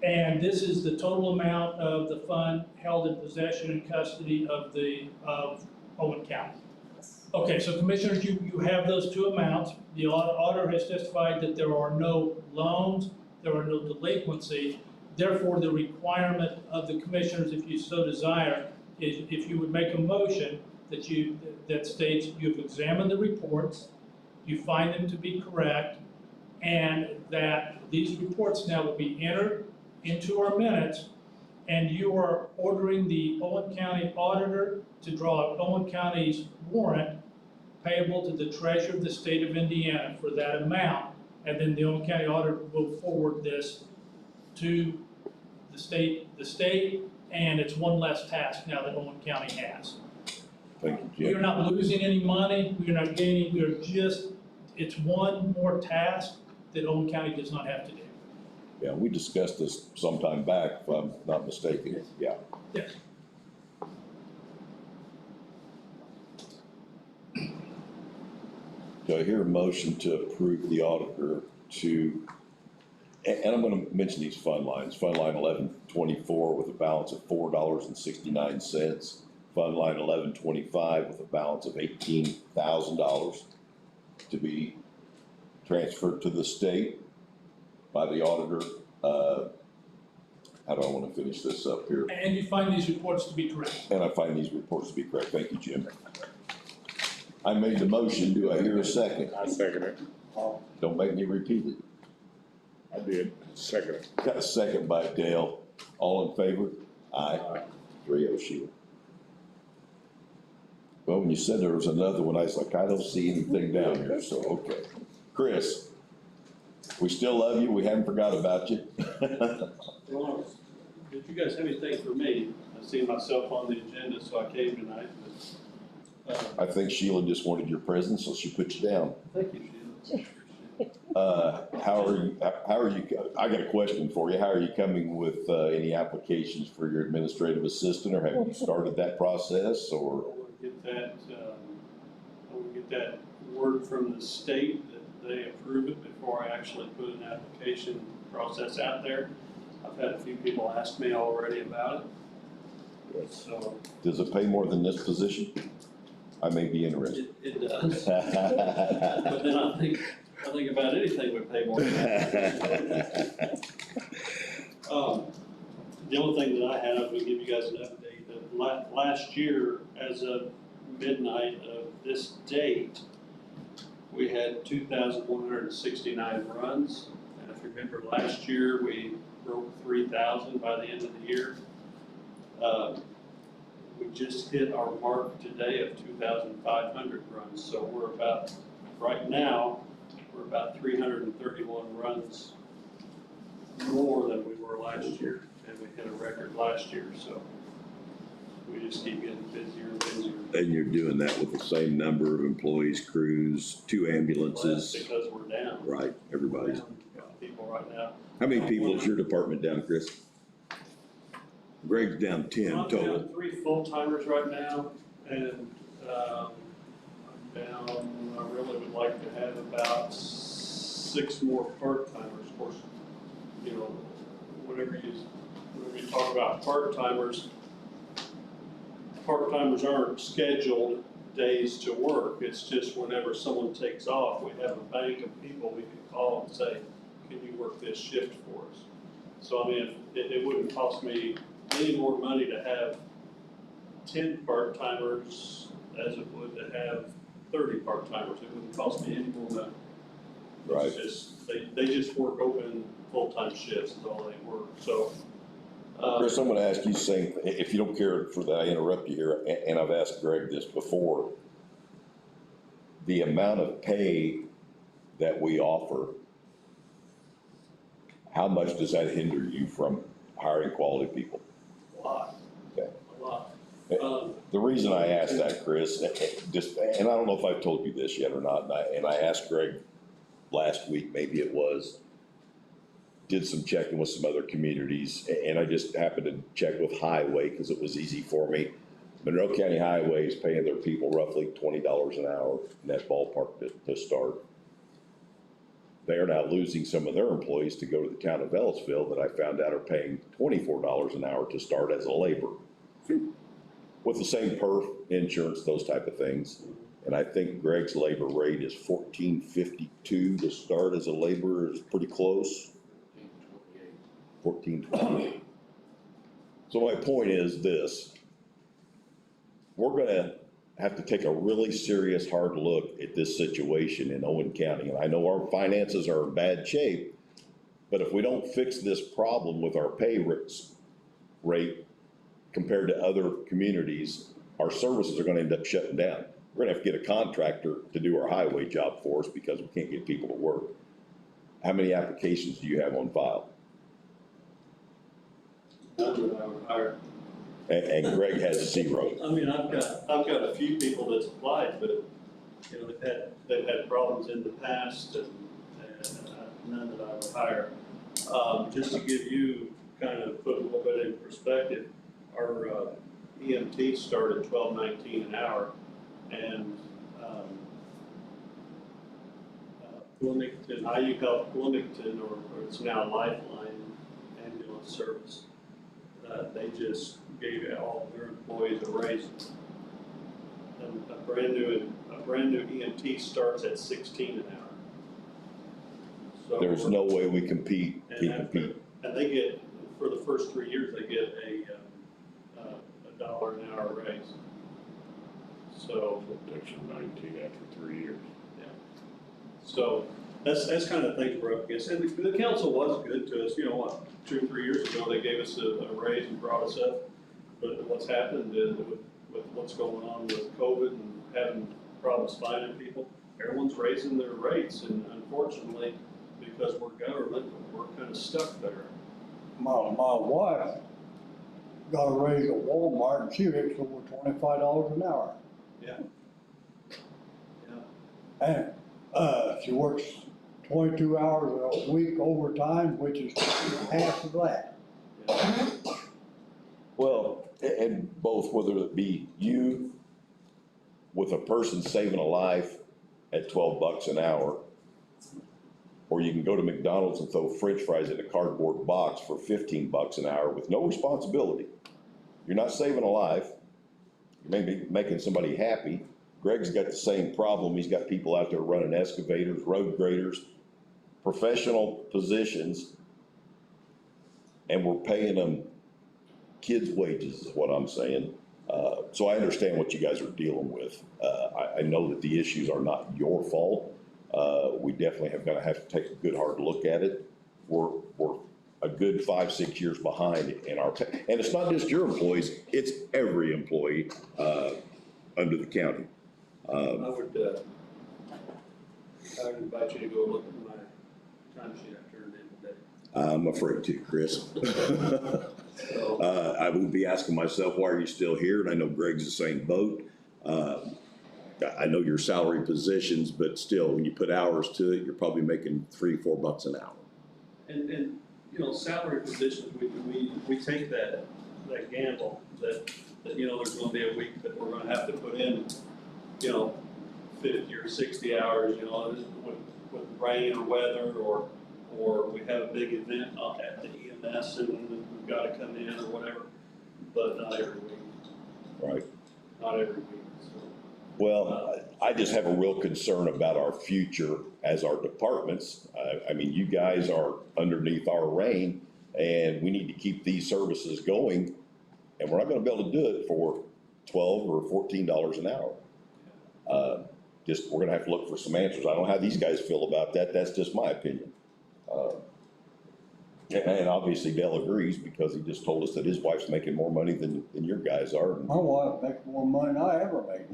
[SPEAKER 5] And this is the total amount of the fund held in possession and custody of Owen County. Okay, so commissioners, you have those two amounts. The auditor has testified that there are no loans, there are no delinquency. Therefore, the requirement of the commissioners, if you so desire, is if you would make a motion that states you've examined the reports, you find them to be correct, and that these reports now will be entered into our minutes, and you are ordering the Owen County Auditor to draw up Owen County's warrant payable to the Treasurer of the State of Indiana for that amount. And then the Owen County Auditor will forward this to the state, and it's one less task now that Owen County has.
[SPEAKER 1] Thank you,
[SPEAKER 5] We
[SPEAKER 1] Jim.
[SPEAKER 5] are not losing any money, we are not gaining, we are just, it's one more task that Owen County does not have to do.
[SPEAKER 1] Yeah, we discussed this sometime back, if I'm not mistaken. Yeah.
[SPEAKER 5] Yes.
[SPEAKER 1] Do I hear a motion to approve the auditor to, and I'm gonna mention these fund lines. Fund line 1124 with a balance of $4.69. Fund line 1125 with a balance of $18,000 to be transferred to the state by the auditor. How do I want to finish this up here?
[SPEAKER 5] And you find these reports to be correct.
[SPEAKER 1] And I find these reports to be correct. Thank you, Jim. I made the motion. Do I hear a second?
[SPEAKER 3] I second it.
[SPEAKER 1] Don't make me repeat it.
[SPEAKER 3] I did, second it.
[SPEAKER 1] Got a second by Adele. All in favor? Aye. 3-0, Sheila. Well, when you said there was another one, I was like, I don't see anything down here, so, okay. Chris, we still love you. We haven't forgot about you.
[SPEAKER 14] Well, did you guys have anything for me? I see myself on the agenda, so I came tonight, but,
[SPEAKER 1] I think Sheila just wanted your presence, so she put you down.
[SPEAKER 14] thank you, Sheila.
[SPEAKER 1] How are you, I got a question for you. How are you coming with, any applications for your administrative assistant, or have you started that process, or?
[SPEAKER 14] I will get that word from the state that they approve it before I actually put an application process out there. I've had a few people ask me already about it. So.
[SPEAKER 1] Does it pay more than this position? I may be interested.
[SPEAKER 14] It does. But then I think about anything would pay more than that. The only thing that I have, I'm gonna give you guys an update, that last year, as of midnight of this date, we had 2,169 runs. And if you remember last year, we broke 3,000 by the end of the year. We just hit our mark today of 2,500 runs. So we're about, right now, we're about 331 runs more than we were last year. And we hit a record last year, so we just keep getting busier and busier.
[SPEAKER 1] And you're doing that with the same number of employees, crews, 2 ambulances?
[SPEAKER 14] Well, that's because we're down.
[SPEAKER 1] Right, everybody's.
[SPEAKER 14] We've got people right now.
[SPEAKER 1] How many people is your department down, Chris? Greg's down 10
[SPEAKER 14] I'm
[SPEAKER 1] total.
[SPEAKER 14] down 3 full-timers right now, and, I'm down, I really would like to have about 6 more part-timers. Of course, you know, whenever you talk about part-timers, part-timers aren't scheduled days to work. It's just whenever someone takes off, we have a bank of people we can call and say, can you work this shift for us? So I mean, it wouldn't cost me any more money to have 10 part-timers as it would to have 30 part-timers. It wouldn't cost me any more money.
[SPEAKER 1] Right.
[SPEAKER 14] It's just, they just work open full-time shifts is all they work, so.
[SPEAKER 1] Chris, I'm gonna ask you the same, if you don't care for that, I interrupt you here, and I've asked Greg this before. The amount of pay that we offer, how much does that hinder you from hiring quality people?
[SPEAKER 14] A lot.
[SPEAKER 1] Okay.
[SPEAKER 14] A lot.
[SPEAKER 1] The reason I asked that, Chris, just, and I don't know if I've told you this yet or not, and I asked Greg last week, maybe it was, did some checking with some other communities, and I just happened to check with Highway because it was easy for me. Monroe County Highway is paying their people roughly $20 an hour in that ballpark to start. They are now losing some of their employees to go to the town of Ellisville that I found out are paying $24 an hour to start as a laborer. With the same perf, insurance, those type of things. And I think Greg's labor rate is $14.52 to start as a laborer, is pretty close. $14.28. So my point is this. We're gonna have to take a really serious, hard look at this situation in Owen County. And I know our finances are in bad shape, but if we don't fix this problem with our pay rate compared to other communities, our services are gonna end up shutting down. We're gonna have to get a contractor to do our highway job for us because we can't get people to work. How many applications do you have on file?
[SPEAKER 14] None that I would hire.
[SPEAKER 1] And Greg has 0.
[SPEAKER 14] I mean, I've got a few people that's applied, but, you know, they've had problems in the past and none that I would hire. Just to give you, kind of put a little bit in perspective, our EMT started $12.19 an hour, and Bloomington, IU Health Bloomington, or it's now Lifeline Ambulance Service, they just gave all their employees a raise. And a brand new EMT starts at $16 an hour. So
[SPEAKER 1] There's no way we compete.
[SPEAKER 14] And they get, for the first 3 years, they get a $1 an hour raise. So
[SPEAKER 3] That's a 19 after 3 years.
[SPEAKER 14] yeah. So that's kind of things we're up against. And the council was good to us. You know what? 2 or 3 years ago, they gave us a raise and brought us up. But what's happened is with what's going on with COVID and having problems finding people, everyone's raising their rates. And unfortunately, because we're government, we're kind of stuck there.
[SPEAKER 9] My wife got a raise at Walmart and she makes over $25 an hour.
[SPEAKER 14] Yeah.
[SPEAKER 9] And, she works 22 hours a week overtime, which is half of that.
[SPEAKER 14] Yeah.
[SPEAKER 1] Well, and both, whether it be you with a person saving a life at $12 an hour, or you can go to McDonald's and throw French fries in a cardboard box for $15 an hour with no responsibility. You're not saving a life. You may be making somebody happy. Greg's got the same problem. He's got people out there running excavators, road graders, professional positions, and we're paying them kids' wages is what I'm saying. So I understand what you guys are dealing with. I know that the issues are not your fault. We definitely gonna have to take a good hard look at it. We're a good 5-6 years behind in our, and it's not just your employees, it's every employee under the county.
[SPEAKER 14] I would invite you to go look at my timesheet I turned in today.
[SPEAKER 1] I'm afraid to, Chris. I would be asking myself, why are you still here? And I know Greg's the same boat. I know your salary positions, but still, when you put hours to it, you're probably making $3-4 an hour.
[SPEAKER 14] And you know, salary positions, we take that gamble that you know, there's gonna be a week that we're gonna have to put in, you know, 50 or 60 hours, you know, with rain or weather, or we have a big event at the EMS and we've gotta come in or whatever, but not every week.
[SPEAKER 1] Right.
[SPEAKER 14] not every week, so.
[SPEAKER 1] Well, I just have a real concern about our future as our departments. I mean, you guys are underneath our reign, and we need to keep these services going, and we're not gonna be able to do it for $12 or $14 an hour. We're gonna have to look for some answers. I don't know how these guys feel about that, that's just my opinion. And obviously Dale agrees, because he just told us that his wife's making more money than your guys are.
[SPEAKER 9] My wife makes more money than I ever make.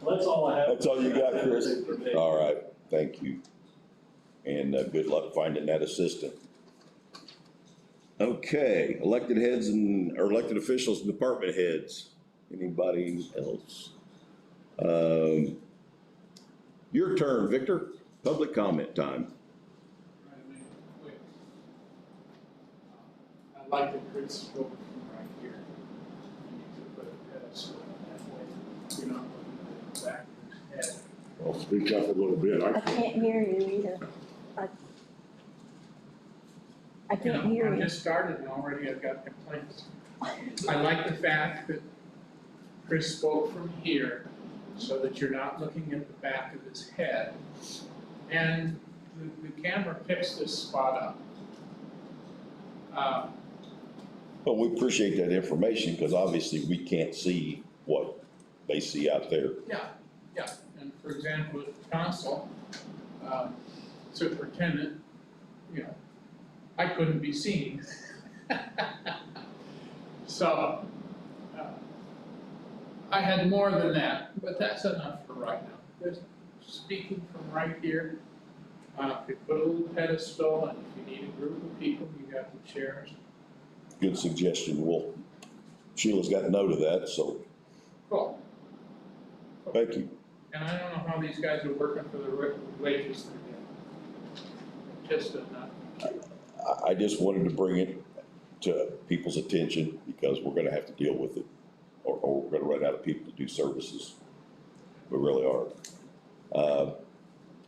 [SPEAKER 14] Well, that's all I have.
[SPEAKER 1] That's all you got, Chris? All right, thank you. And good luck finding that assistant. Okay, elected heads or elected officials and department heads. Anybody else? Your turn, Victor. Public comment time.
[SPEAKER 5] I like the Chris spoke from right here. You need to put a pedestal that way. You're not looking at the back of his head.
[SPEAKER 3] Well, speak up a little bit.
[SPEAKER 8] I can't hear you either. I can't hear
[SPEAKER 5] I'm
[SPEAKER 8] you.
[SPEAKER 5] just started and already I've got complaints. I like the fact that Chris spoke from here so that you're not looking at the back of his head. And the camera picks this spot up.
[SPEAKER 1] Well, we appreciate that information, because obviously we can't see what they see out there.
[SPEAKER 5] Yeah. And for example, at the council, superintendent, I couldn't be seen. So, I had more than that, but that's enough for right now. Just speaking from right here, if you put a little pedestal, and if you need a group of people, you got the chairs.
[SPEAKER 1] Good suggestion. Well, Sheila's got note of that, so
[SPEAKER 5] Cool.
[SPEAKER 1] thank you.
[SPEAKER 5] And I don't know how these guys are working for the wages they're getting. Just enough.
[SPEAKER 1] I just wanted to bring it to people's attention, because we're gonna have to deal with it, or we're gonna run out of people to do services. We really are.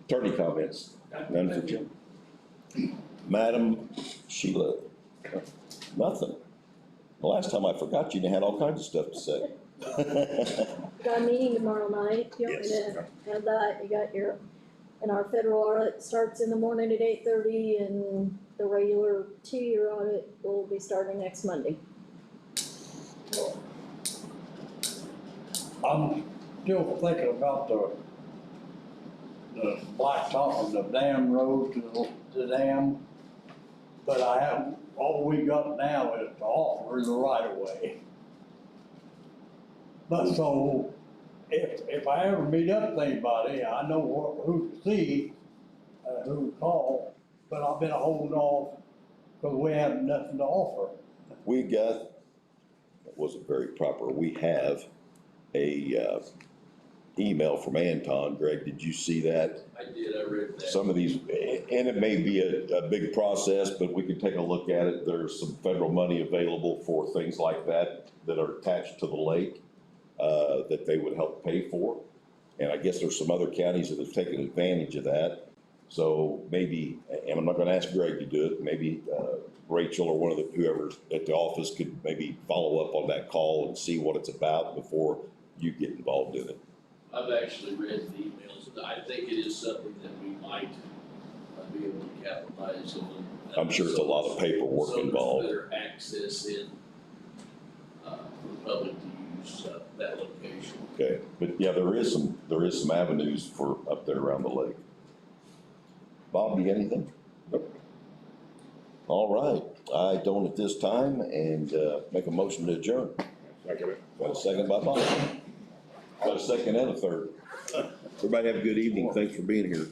[SPEAKER 1] Attorney comments? None for Jim? Madam Sheila? Nothing. The last time I forgot you, and had all kinds of stuff to say.
[SPEAKER 8] Got a meeting tomorrow night, you want me to have that, you got and our federal audit starts in the morning at 8:30, and the regular 2-year audit will be starting next Monday.
[SPEAKER 9] I'm still thinking about the blacktop of the dam road to the dam, but all we got now is to offer the right of way. But so, if I ever meet up with anybody, I know who to see, who to call, but I've been holding off because we have nothing to offer.
[SPEAKER 1] We got, that wasn't very proper, we have a email from Anton. Greg, did you see that?
[SPEAKER 2] I did, I read that.
[SPEAKER 1] Some of these, and it may be a big process, but we could take a look at it. There's some federal money available for things like that are attached to the lake, that they would help pay for. And I guess there's some other counties that have taken advantage of that. So maybe, and I'm not gonna ask Greg to do it, maybe Rachel or one of whoever's at the office could maybe follow up on that call and see what it's about before you get involved in it.
[SPEAKER 2] I've actually read the emails, and I think it is something that we might be able to capitalize on.
[SPEAKER 1] I'm sure it's a lot of paperwork involved.
[SPEAKER 2] So there's better access in, for the public to use, that location.
[SPEAKER 1] Okay, but yeah, there is some avenues for up there around the lake. Bob, you got anything? Nope. All right, I don't at this time, and make a motion to adjourn.
[SPEAKER 3] Second it.
[SPEAKER 1] Got a second by Bob? Got a second and a third. Everybody have a good evening. Thanks for being here.